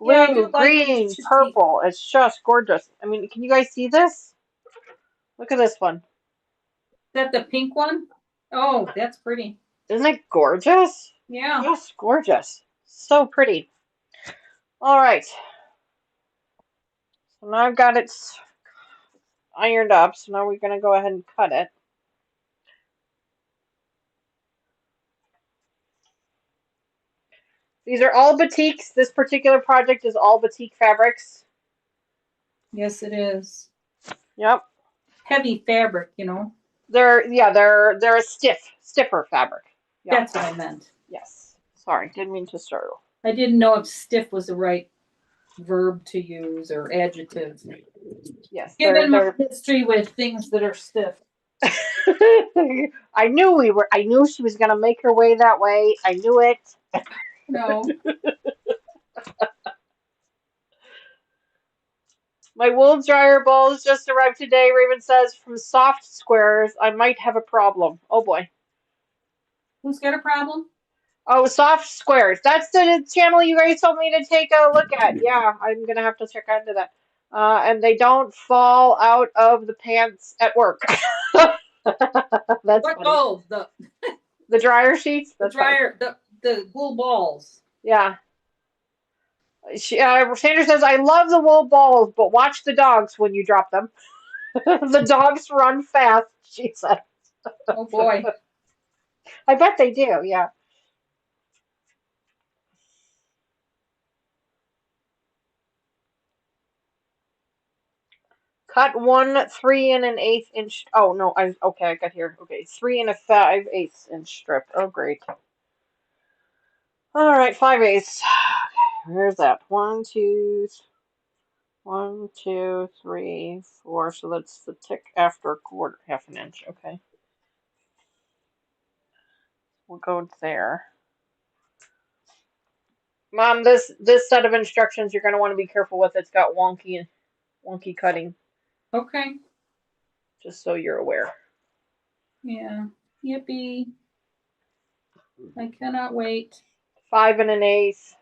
A: Yeah, I
B: Blue,
A: do like
B: green,
A: these. Is
B: purple. It's just gorgeous. I mean, can you guys see this? Look at this one.
A: that the pink one? Oh, that's pretty.
B: Isn't it gorgeous?
A: Yeah.
B: Just gorgeous. So pretty. All right. So now I've got it ironed up. So now we're going to go ahead and cut it. These are all batiks. This particular project is all batik fabrics.
A: Yes, it is.
B: Yep.
A: Heavy fabric, you know.
B: They're a stiffer fabric. Yep.
A: That's what I meant.
B: Yes. Sorry, didn't mean to startle.
A: I didn't know if stiff was the right verb to use or adjective.
B: Yes,
A: Given my history with things that are stiff.
B: I knew she was gonna make her way that way. I knew it.
A: No.
B: My wool dryer balls just arrived today, Raven says, from Soft Squares. I might have a problem. Oh boy.
A: Who's got a problem?
B: Oh, Soft Squares. That's the channel you guys told me to take a look at. Yeah, I'm gonna have to check into that. And they don't fall out of the pants at work. That's
A: What?
B: funny.
A: Oh,
B: The dryer sheets?
A: the
B: That's funny.
A: dryer, the wool balls.
B: Yeah. Sandra says, I love the wool balls, but watch the dogs when you drop them. The dogs run fast, she said.
A: Oh boy.
B: I bet they do, yeah. Cut 3 and an 1/8 inch. Oh, no, I got here. Okay, 3 and a 5/8 inch strip. Oh, great. All right, 5/8. Where's that? 1, 2, 3, 4. So that's the tick after a quarter, half an inch. Okay. We'll go there. Mom, this set of instructions you're going to want to be careful with. It's got wonky cutting,
A: Okay.
B: just so you're aware.
A: Yeah. Yippee. I cannot wait.
B: 5 and an 1/8.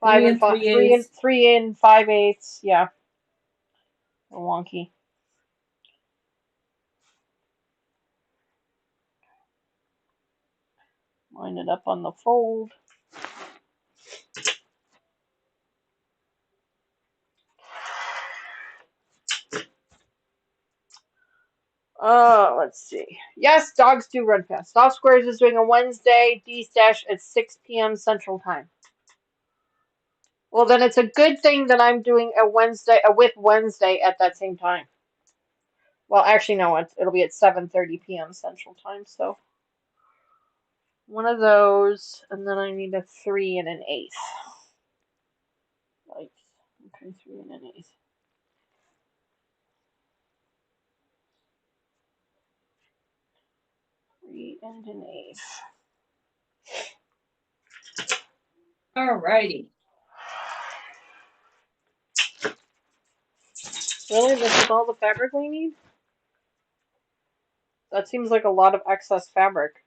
A: 3 and 3/8.
B: 3 and 5/8. Yeah. Wonky. Line it up on the fold. Let's see. Yes, dogs do run fast. Soft Squares is doing a Wednesday D-stash at 6 p.m. Central Time. Well, then it's a good thing that I'm doing a Wednesday at that same time. Well, actually, no, it'll be at 7:30 p.m. Central Time. So one of those, and then I need a 3 and an 1/8. Like, okay, 3 and an 1/8. Three and an 1/8.
A: Alrighty.
B: Really? This is all the fabric we need? That seems like a lot of excess fabric.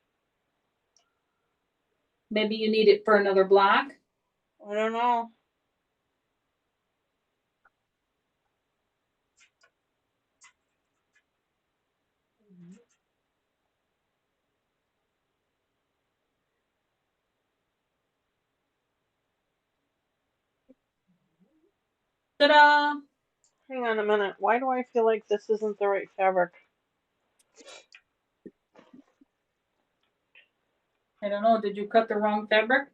A: Maybe you need it for another block.
B: I don't know.
A: Ta-da!
B: Hang on a minute. Why do I feel like this isn't the right fabric?
A: I don't know. Did you cut the wrong fabric?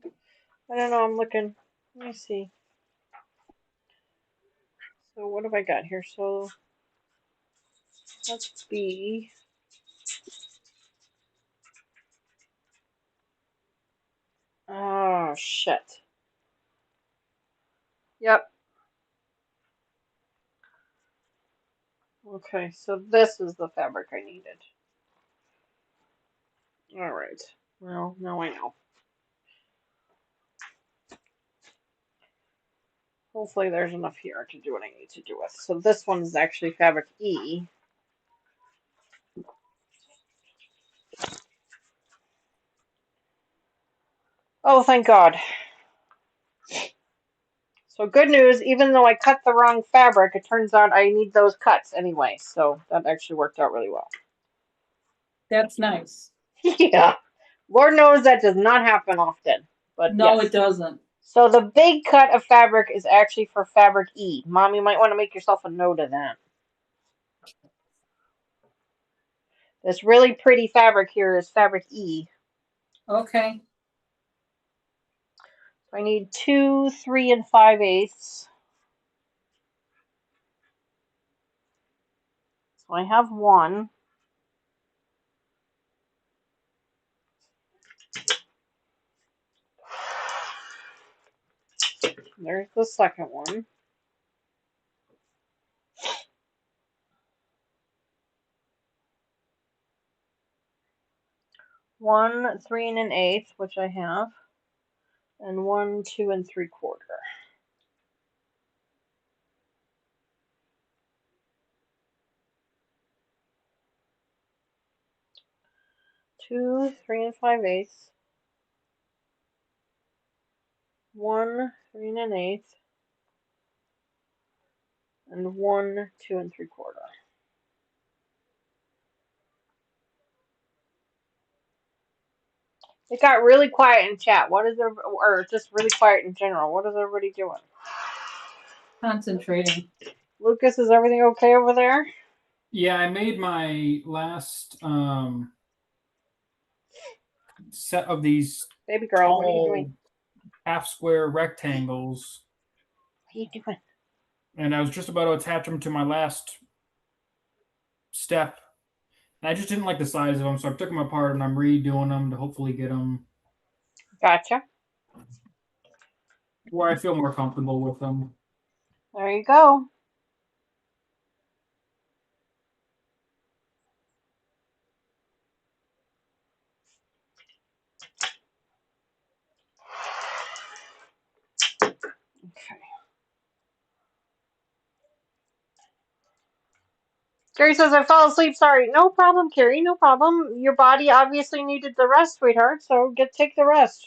B: I don't know. I'm looking. Let me see. So what have I got here? So let's be. Oh shit. Yep. Okay, so this is the fabric I needed. All right. Well, now I know. Hopefully there's enough here to do what I need to do with. So this one is actually fabric E. Oh, thank God. So good news, even though I cut the wrong fabric, it turns out I need those cuts anyway. So that actually worked out really well.
A: That's nice.
B: Yeah. Lord knows that does not happen often. But
A: No,
B: yes.
A: it doesn't.
B: So the big cut of fabric is actually for fabric E. Mom, you might want to make yourself a note of that. This really pretty fabric here is fabric E.
A: Okay.
B: So I need 2, 3, and 5/8. So I have one. There's the second one. 1, 3 and 1/8, which I have, and 1, 2 and 3/4. 2, 3 and 5/8. 1, 3 and 1/8, and 1, 2 and 3/4. It got really quiet in chat. What is there, or just really quiet in general? What is everybody doing?
A: Concentrating.
B: Lucas, is everything okay over there?
C: Yeah, I made my last set of these
B: Baby girl, what are you doing?
C: tall half square rectangles,
B: What are you doing?
C: and I was just about to attach them to my last step. And I just didn't like the size of them, so I took them apart and I'm redoing them to hopefully get them
B: Gotcha.
C: where I feel more comfortable with them.
B: There you go. Okay. Carrie says, I fell asleep. Sorry. No problem, Carrie. No problem. Your body obviously needed the rest, sweetheart, so take the rest.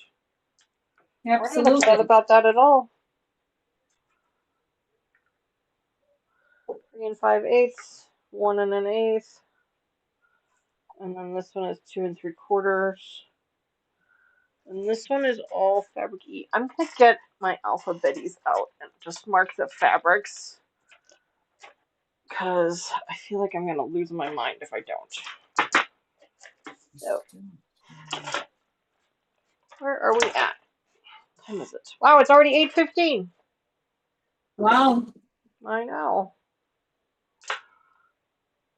B: We're not upset
A: Absolutely.
B: about that at all. 3 and 5/8, 1 and 1/8, and then this one is 2 and 3/4. And this one is all fabric E. I'm gonna get my alphabetties out and just mark the fabrics, because I feel like I'm gonna lose my mind if I don't. So, where are we at? What time is it? Wow, it's already 8:15.
A: Wow.
B: I know.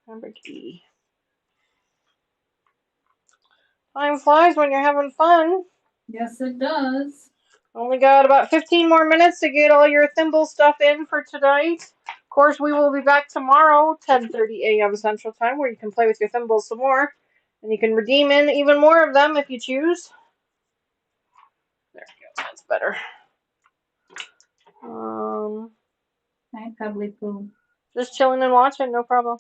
B: Fabric E. Time flies when you're having fun.
A: Yes, it does.
B: Only got about 15 more minutes to get all your thimble stuff in for tonight. Of course, we will be back tomorrow, 10:30 a.m. Central Time, where you can play with your thimbles some more. And you can redeem in even more of them if you choose. There we go. That's better.
A: I probably poo.
B: Just chilling and watching, no problem.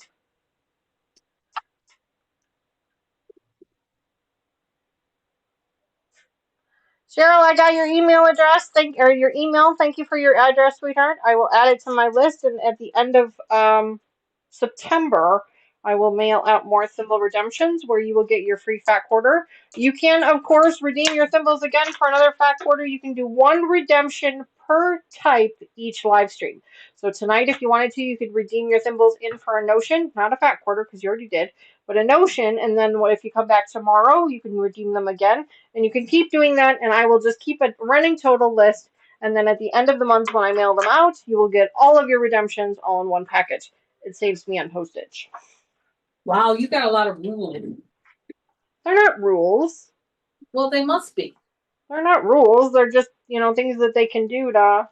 B: Cheryl, I got your email address. Your email. Thank you for your address, sweetheart. I will add it to my list, and at the end of September, I will mail out more thimble redemptions where you will get your free fat quarter. You can, of course, redeem your thimbles again for another fat quarter. You can do one redemption per type each live stream. So tonight, if you wanted to, you could redeem your thimbles in for a notion, not a fat quarter because you already did, but a notion. And then if you come back tomorrow, you can redeem them again. And you can keep doing that, and I will just keep a running total list. And then at the end of the month, when I mail them out, you will get all of your redemptions all in one package. It saves me on postage.
A: Wow, you got a lot of rules.
B: They're not rules.
A: Well, they must be.
B: They're not rules. They're just, things that they can do to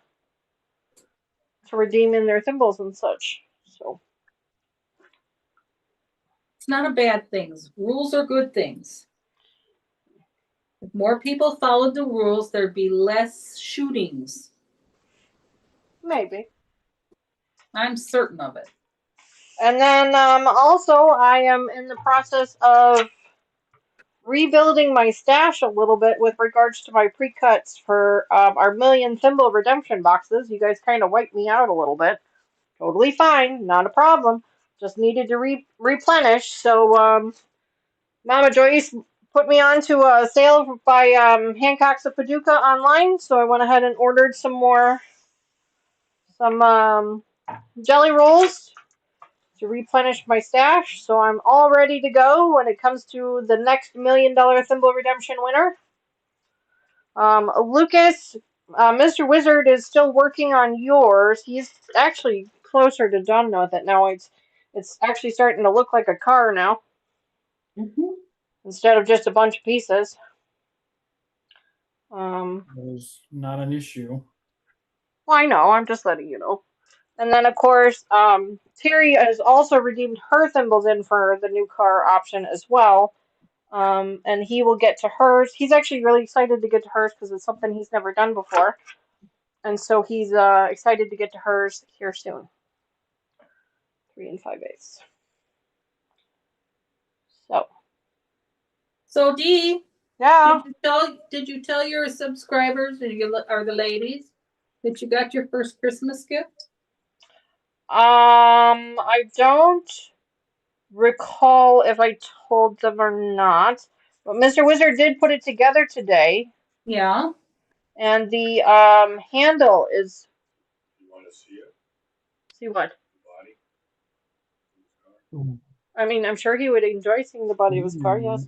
B: redeem in their thimbles and such. So
A: It's not a bad thing. Rules are good things. If more people followed the rules, there'd be less shootings.
B: maybe.
A: I'm certain of it.
B: And then also I am in the process of rebuilding my stash a little bit with regards to my pre-cuts for our million thimble redemption boxes. You guys kind of wiped me out a little bit. Totally fine, not a problem. Just needed to replenish. So Mama Joyce put me onto a sale by Hancock's of Paducah online, so I went ahead and ordered some jelly rolls to replenish my stash. So I'm all ready to go when it comes to the next $1 million thimble redemption winner. Lucas, Mr. Wizard is still working on yours. He's actually closer to done with it now. It's actually starting to look like a car now. Instead of just a bunch of pieces.
C: That was not an issue.
B: Well, I know. I'm just letting you know. And then, of course, Terry has also redeemed her thimbles in for the new car option as well. And he will get to hers. He's actually really excited to get to hers because it's something he's never done before. And so he's excited to get to hers here soon. 3 5/8.
A: So Dee,
B: Yeah.
A: did you tell your subscribers or the ladies that you got your first Christmas gift?
B: I don't recall if I told them or not, but Mr. Wizard did put it together today,
A: Yeah.
B: and the handle is.
E: You want to see it?
B: See what?
E: The body?
B: I mean, I'm sure he would enjoy seeing the body of his car. Yes.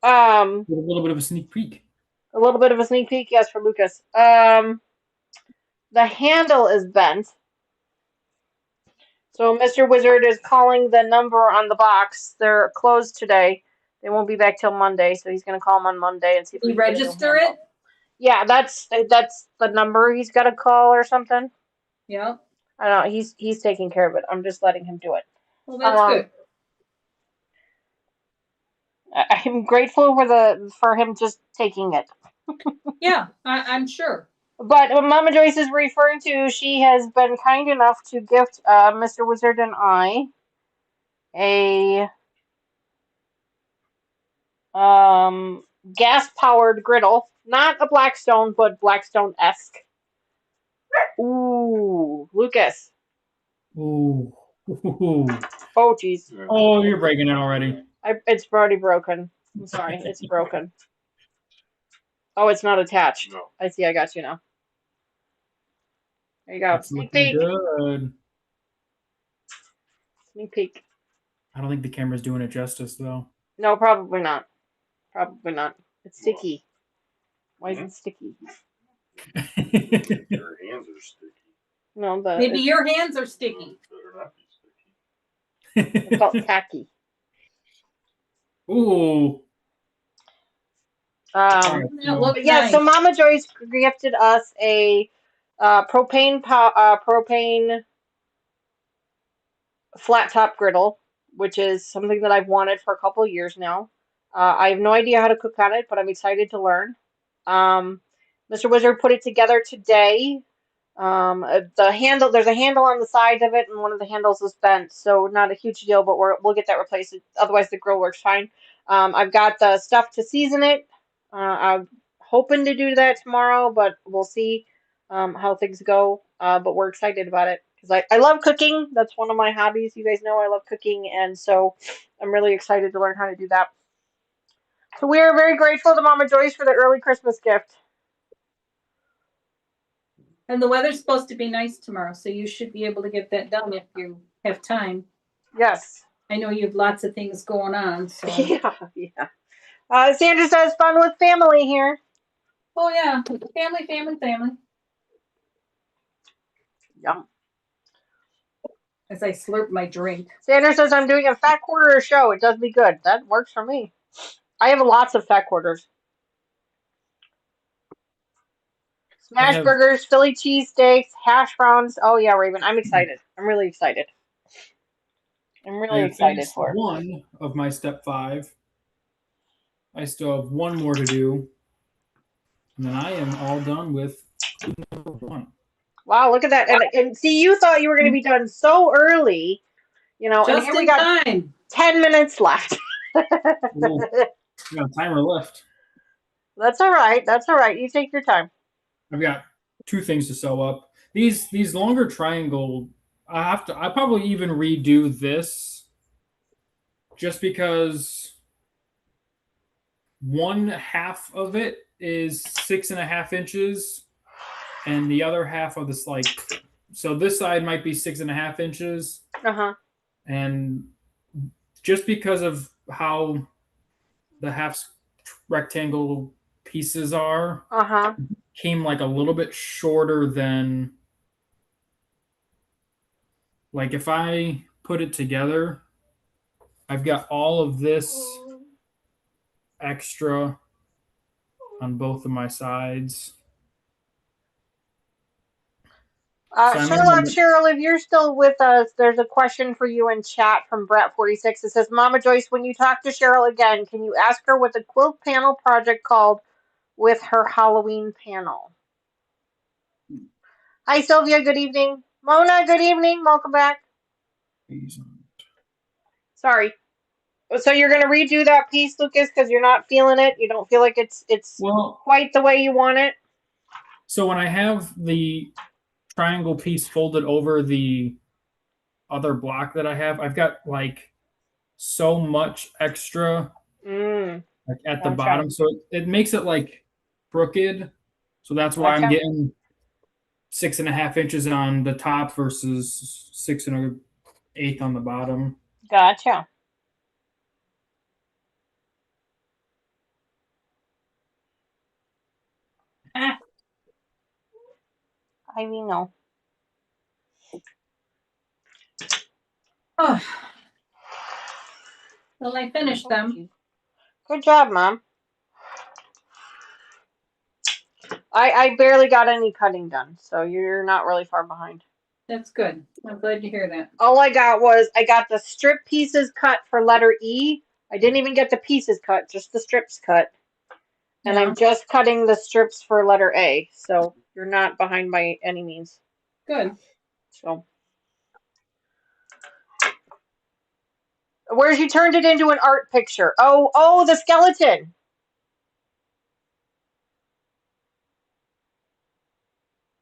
C: A little bit of a sneak peek.
B: A little bit of a sneak peek, yes, for Lucas. The handle is bent. So Mr. Wizard is calling the number on the box. They're closed today. They won't be back till Monday, so he's gonna call them on Monday and see if we
A: You
B: can get a new
A: register
B: handle.
A: it?
B: Yeah, that's the number he's got to call or something.
A: Yeah.
B: I don't know. He's taking care of it. I'm just letting him do it.
A: Well, that's good.
B: I'm grateful for him just taking it.
A: Yeah, I'm sure.
B: But what Mama Joyce is referring to, she has been kind enough to gift Mr. Wizard and I a gas-powered griddle. Not a Blackstone, but Blackstone-esque. Ooh, Lucas.
C: Ooh. Ooh.
B: Oh, jeez.
C: Oh, you're breaking it already.
B: It's already broken. I'm sorry, it's broken. Oh, it's not attached.
E: No.
B: I see, I got you now. There you go.
C: That's
B: Sneak
C: looking
B: peek.
C: good.
B: Sneak peek.
C: I don't think the camera's doing it justice, though.
B: No, probably not. Probably not. It's sticky. Why is it sticky?
E: Your hands are sticky.
B: No,
A: Maybe your hands are sticky.
E: Better not be sticky.
B: it's called tacky.
C: Ooh.
A: That looks
B: Yeah,
A: nice.
B: so Mama Joyce gifted us a propane flat top griddle, which is something that I've wanted for a couple of years now. I have no idea how to cook on it, but I'm excited to learn. Mr. Wizard put it together today. There's a handle on the side of it, and one of the handles is bent, so not a huge deal, but we'll get that replaced. Otherwise, the grill works fine. I've got the stuff to season it. I'm hoping to do that tomorrow, but we'll see how things go. But we're excited about it because I love cooking. That's one of my hobbies. You guys know I love cooking, and so I'm really excited to learn how to do that. So we are very grateful to Mama Joyce for the early Christmas gift.
A: And the weather's supposed to be nice tomorrow, so you should be able to get that done if you have time.
B: Yes.
A: I know you have lots of things going on, so.
B: Yeah, yeah. Sandra says fun with family here.
A: Oh, yeah, family.
B: Yum.
A: As I slurp my drink.
B: Sandra says I'm doing a fat quarter show. It does me good. That works for me. I have lots of fat quarters. Smash
C: have-
B: burgers, Philly cheesesteaks, hash browns. Oh yeah, Raven. I'm excited. I'm really excited. I'm
C: I
B: really
C: have
B: excited
C: finished
B: for it.
C: one of my step 5. I still have one more to do, and then I am all done with number 1.
B: Wow, look at that. And see, you thought you were going to be done so early, you know, and
A: Just
B: here we
A: in
B: got
A: time.
B: 10 minutes left.
C: Ooh, got a timer left.
B: That's all right. That's all right. You take your time.
C: I've got 2 things to sew up. These longer triangle. I probably even redo this, just because one half of it is 6.5 inches, and the other half of this so this side might be 6.5 inches,
B: Uh-huh.
C: and just because of how the half rectangle pieces are,
B: Uh-huh.
C: came like a little bit shorter than, like, if I put it together, I've got all of this extra on both of my sides. So I'm
B: Sherlock,
C: gonna,
B: Cheryl, if you're still with us, there's a question for you in chat from Brett46. It says, Mama Joyce, when you talk to Cheryl again, can you ask her what the quilt panel project called with her Halloween panel? Hi, Sylvia. Good evening. Mona, good evening. Welcome back. Sorry. So you're going to redo that piece, Lucas, because you're not feeling it? You don't feel like it's
C: well,
B: quite the way you want it?
C: so when I have the triangle piece folded over the other block that I have, I've got like so much extra
B: Mm,
C: like at the
B: gotcha.
C: bottom, so it makes it like crooked. So that's why I'm
B: Gotcha.
C: getting 6.5 inches on the top versus 6 1/8 on the bottom.
B: Gotcha.
A: Ah,
B: I mean, no.
A: oh. Well, I finished them.
B: Good job, Mom. I barely got any cutting done, so you're not really far behind.
A: That's good. I'm glad to hear that.
B: All I got the strip pieces cut for letter E. I didn't even get the pieces cut, just the strips cut. And
A: Yeah.
B: I'm just cutting the strips for letter A, so you're not behind by any means.
A: Good.
B: So, whereas you turned it into an art picture. Oh, the skeleton.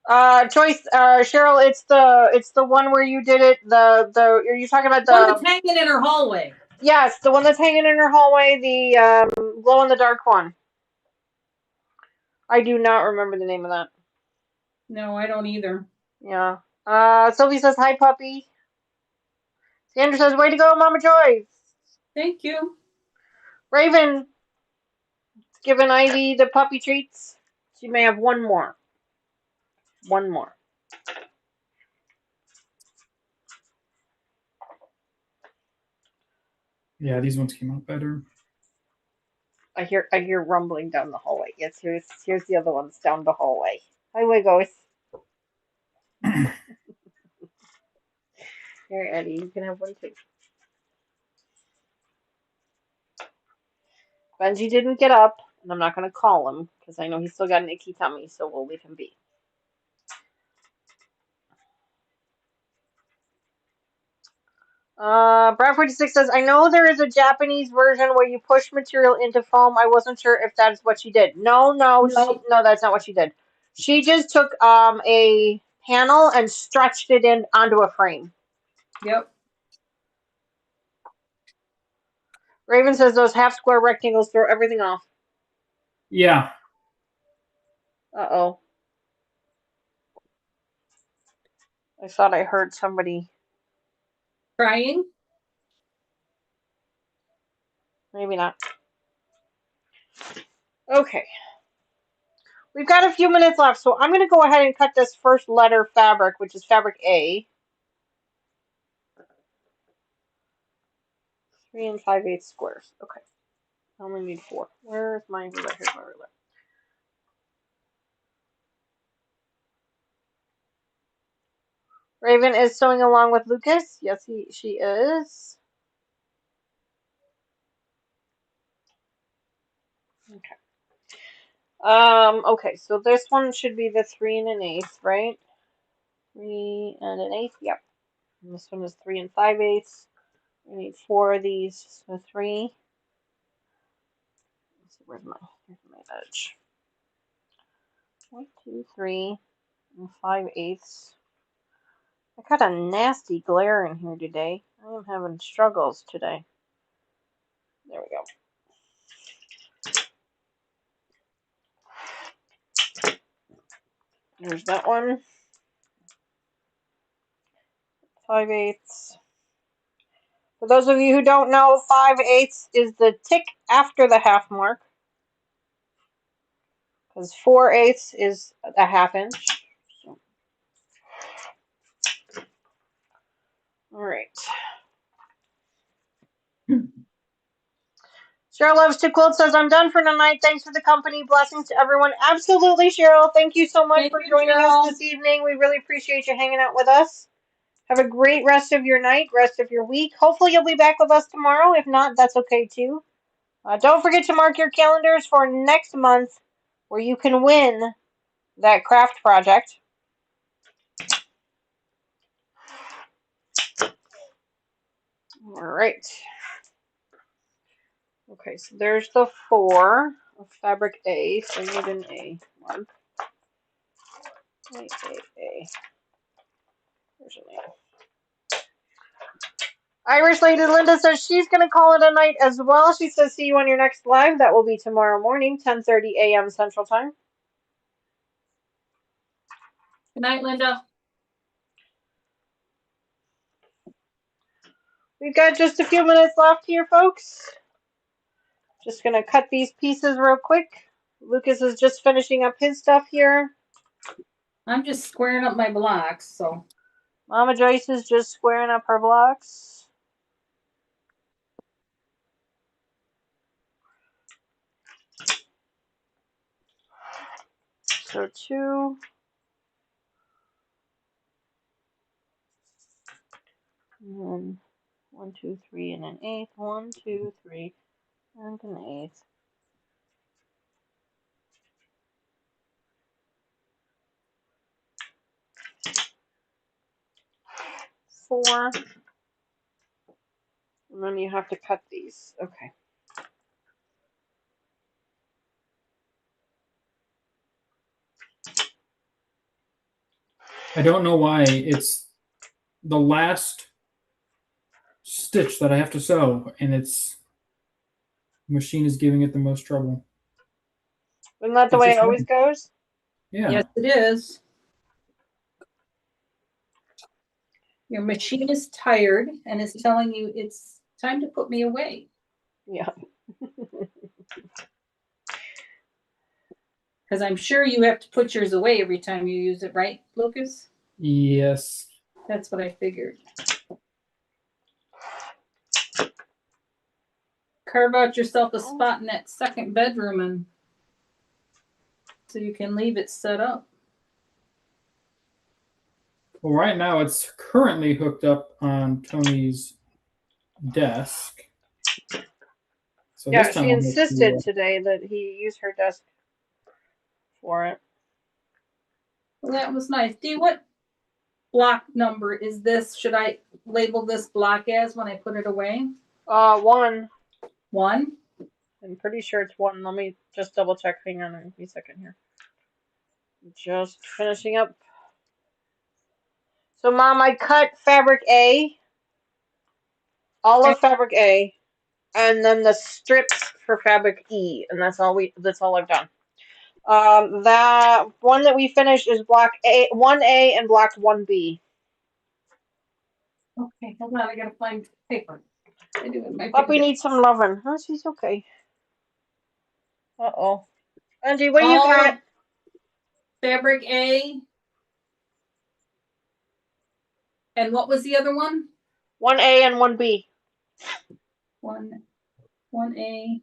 B: Joyce, Cheryl, it's the one where you did it. Are you talking about
A: One that's hanging in her hallway.
B: Yes, the one that's hanging in her hallway, the glow in the dark one. I do not remember the name of that.
A: No, I don't either.
B: Yeah. Sylvie says hi, puppy. Sandra says, way to go, Mama Joyce.
A: Thank you.
B: Raven, giving Ivy the puppy treats. She may have one more. One more.
C: Yeah, these ones came out better.
B: I hear rumbling down the hallway. Yes, here's the other ones down the hallway. Highway goes. Here, Eddie, you can have one too. Benji didn't get up, and I'm not going to call him because I know he's still got an icky tummy, so we'll leave him be. Brad46 says, I know there is a Japanese version where you push material into foam. I wasn't sure if that is what she did. No, that's not what she did. She just took a panel and stretched it in onto a frame.
A: Yep.
B: Raven says those half square rectangles throw everything off.
C: Yeah.
B: Uh-oh. I thought I heard somebody.
A: Crying?
B: Maybe not. Okay. We've got a few minutes left, so I'm going to go ahead and cut this first letter fabric, which is fabric A. 3 5/8 squares. Okay. I only need 4. Where's my ruler? Here's my ruler. Raven is sewing along with Lucas. Yes, she is. Okay. Okay, so this one should be the 3 1/8, right? 3 1/8, yep. And this one is 3 5/8. We need 4 of these, so 3. Let's see, here's my edge. 1, 2, 3, and 5/8. I got a nasty glare in here today. I am having struggles today. There we go. Here's that one. 5/8. For those of you who don't know, 5/8 is the tick after the half mark. Because 4/8 is a ½ inch. So. Alright. Cheryl Loves to Quilt says, I'm done for tonight. Thanks for the company. Blessings to everyone. Absolutely, Cheryl. Thank you so much
A: Thank
B: for
A: you,
B: joining us
A: Cheryl.
B: this evening. We really appreciate you hanging out with us. Have a great rest of your night, rest of your week. Hopefully you'll be back with us tomorrow. If not, that's okay too. Don't forget to mark your calendars for next month where you can win that craft project. All right. Okay, so there's the 4 of fabric A. So I need an A. 1. A. There's an A. Irish Lady Linda says she's going to call it a night as well. She says, see you on your next live. That will be tomorrow morning, 10:30 a.m. Central Time.
A: Good night, Linda.
B: We've got just a few minutes left here, folks. Just going to cut these pieces real quick. Lucas is just finishing up his stuff here.
A: I'm just squaring up my blocks, so.
B: Mama Joyce is just squaring up her blocks. So 2. And then 1, 2, 3, and an 8th. 1, 2, 3, and an 8th. 4. And then you have to cut these. Okay.
C: I don't know why it's the last stitch that I have to sew, and it's machine is giving it the most trouble.
B: Isn't that the
C: It's
B: way it
C: just
B: always goes?
C: Yeah.
A: Yes, it is. Your machine is tired and is telling you it's time to put me away.
B: Yeah.
A: Because I'm sure you have to put yours away every time you use it, right, Lucas?
C: Yes.
A: That's what I figured. Carve out yourself a spot in that second bedroom and so you can leave it set up.
C: Well, right now it's currently hooked up on Tony's desk. So
B: Yeah,
C: this time
B: she
C: I'll make
B: insisted
C: you,
B: today that he use her desk for it.
A: Well, that was nice. Dee, what block number is this? Should I label this block as when I put it away?
B: 1.
A: 1?
B: I'm pretty sure it's 1. Let me just double check. Hang on a second here. Just finishing up. So, Mom, I cut fabric A, all of fabric A, and then the strips for fabric E, and that's all I've done. That one that we finished is block A, 1A and block 1B.
A: Okay, hold on, I gotta find paper. I do it with my
B: Puppy
A: fingers.
B: needs some loving. Huh? She's okay. Uh-oh. Angie, what you
A: All
B: got?
A: of fabric A. And what was the other one?
B: 1A and 1B.
A: One A.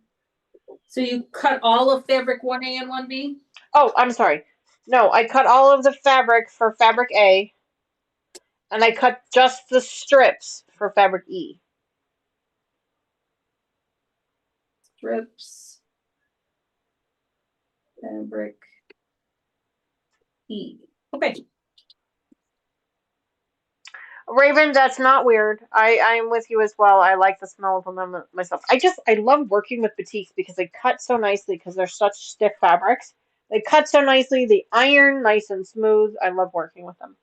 A: So you cut all of fabric 1A and 1B?
B: Oh, I'm sorry. No, I cut all of the fabric for fabric A, and I cut just the strips for fabric E.
A: Strips. Fabric E. Okay.
B: Raven, that's not weird. I'm with you as well. I like the smell of them myself. I love working with batiks because they cut so nicely because they're such stiff fabrics. They cut so nicely. They iron nice and smooth. I love working with them.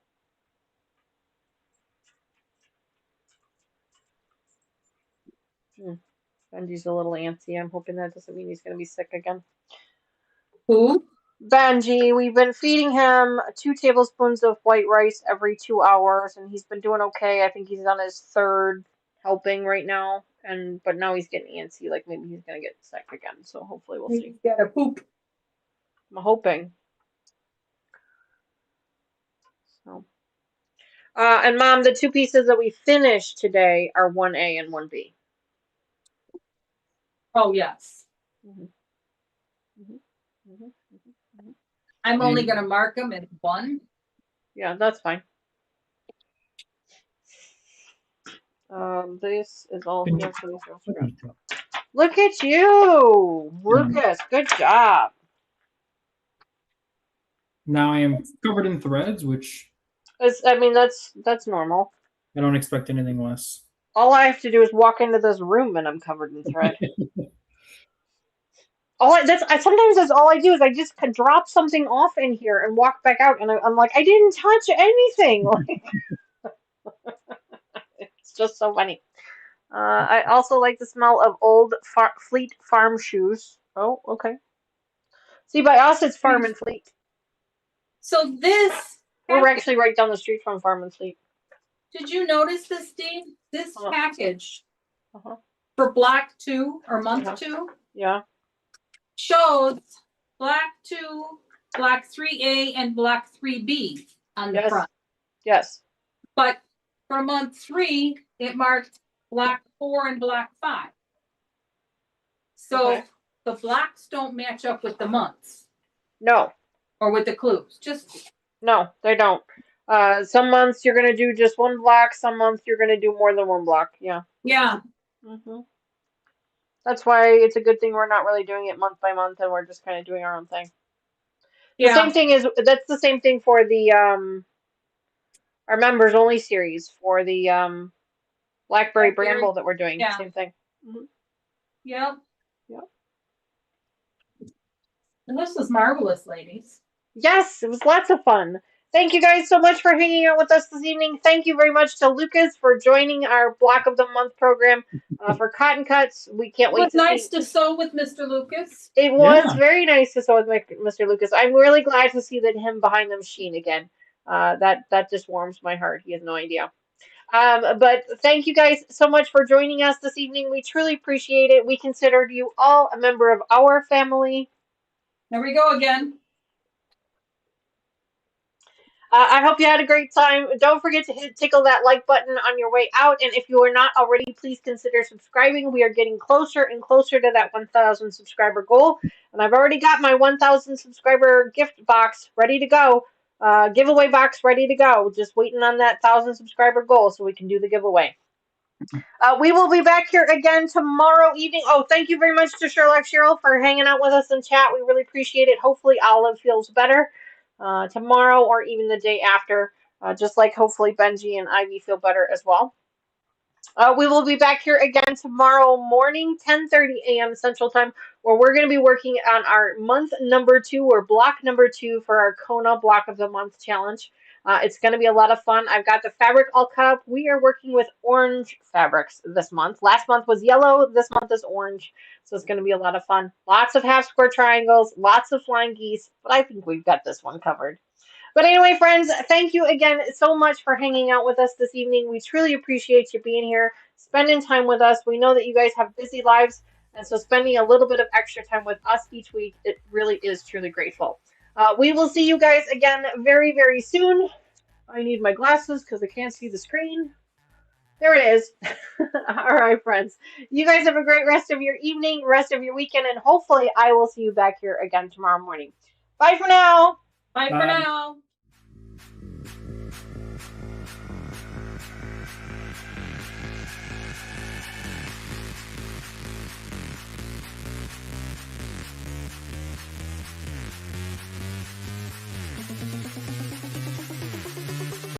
B: Benji's a little antsy. I'm hoping that doesn't mean he's going to be sick again.
A: Who?
B: Benji, we've been feeding him 2 tablespoons of white rice every 2 hours, and he's been doing okay. I think he's on his 3rd helping right now, but now he's getting antsy, like maybe he's gonna get sick again. So hopefully we'll see.
A: He's got a poop.
B: I'm hoping. So, and Mom, the 2 pieces that we finished today are 1A and 1B.
A: Oh, yes.
B: Mm-hmm. Mm-hmm. Mm-hmm. Mm-hmm.
A: I'm only going to mark them as 1.
B: Yeah, that's fine. This is all here for these restaurants. Look at you, Lucas. Good job.
C: Now I am covered in threads, which
B: That's normal.
C: I don't expect anything less.
B: All I have to do is walk into this room and I'm covered in thread. Sometimes that's all I do is I just drop something off in here and walk back out, and I'm like, I didn't touch anything. It's just so funny. I also like the smell of old Fleet Farm shoes. Oh, okay. See, by us, it's Farm and Fleet.
A: So this.
B: We're actually right down the street from Farm and Fleet.
A: Did you notice this, Dean? This package
B: Uh-huh.
A: for block 2 or month 2?
B: Yeah.
A: Shows block 2, block 3A, and block 3B on the front.
B: Yes.
A: But for month 3, it marked block 4 and block 5. So the blocks don't match up with the months.
B: No.
A: Or with the clues.
B: No, they don't. Some months you're gonna do just 1 block. Some months you're gonna do more than 1 block. Yeah.
A: Yeah.
B: Mm-hmm. That's why it's a good thing we're not really doing it month by month, and we're just kind of doing our own thing. The same thing that's the same thing for the our members only series for the Blackberry Bramble that we're doing.
A: Yeah.
B: Same thing. Mm-hmm.
A: Yep.
B: Yep.
A: And this was marvelous, ladies.
B: Yes, it was lots of fun. Thank you guys so much for hanging out with us this evening. Thank you very much to Lucas for joining our Block of the Month program for Cotton Cuts. We can't wait to see.
A: It was nice to sew with Mr. Lucas.
B: It was very nice to sew with Mr. Lucas. I'm really glad to see that him behind the machine again. That just warms my heart. He has no idea. But thank you guys so much for joining us this evening. We truly appreciate it. We considered you all a member of our family.
A: There we go again.
B: I hope you had a great time. Don't forget to tickle that like button on your way out. And if you are not already, please consider subscribing. We are getting closer and closer to that 1,000 subscriber goal. And I've already got my 1,000 subscriber gift box ready to go. Giveaway box ready to go. Just waiting on that 1,000 subscriber goal so we can do the giveaway. We will be back here again tomorrow evening. Oh, thank you very much to Sherlock Cheryl for hanging out with us in chat. We really appreciate it. Hopefully Olive feels better tomorrow or even the day after, just like hopefully Benji and Ivy feel better as well. We will be back here again tomorrow morning, 10:30 a.m. Central Time, where we're going to be working on our month number 2 or block number 2 for our Kona Block of the Month challenge. It's going to be a lot of fun. I've got the fabric all cut up. We are working with orange fabrics this month. Last month was yellow. This month is orange. So it's going to be a lot of fun. Lots of half square triangles, lots of flying geese, but I think we've got this one covered. But anyway, friends, thank you again so much for hanging out with us this evening. We truly appreciate you being here, spending time with us. We know that you guys have busy lives, and so spending a little bit of extra time with us each week, it really is truly grateful. We will see you guys again very, very soon. I need my glasses because I can't see the screen. There it is. All right, friends. You guys have a great rest of your evening, rest of your weekend, and hopefully I will see you back here again tomorrow morning. Bye for now.
A: Bye for
C: Bye.
A: now.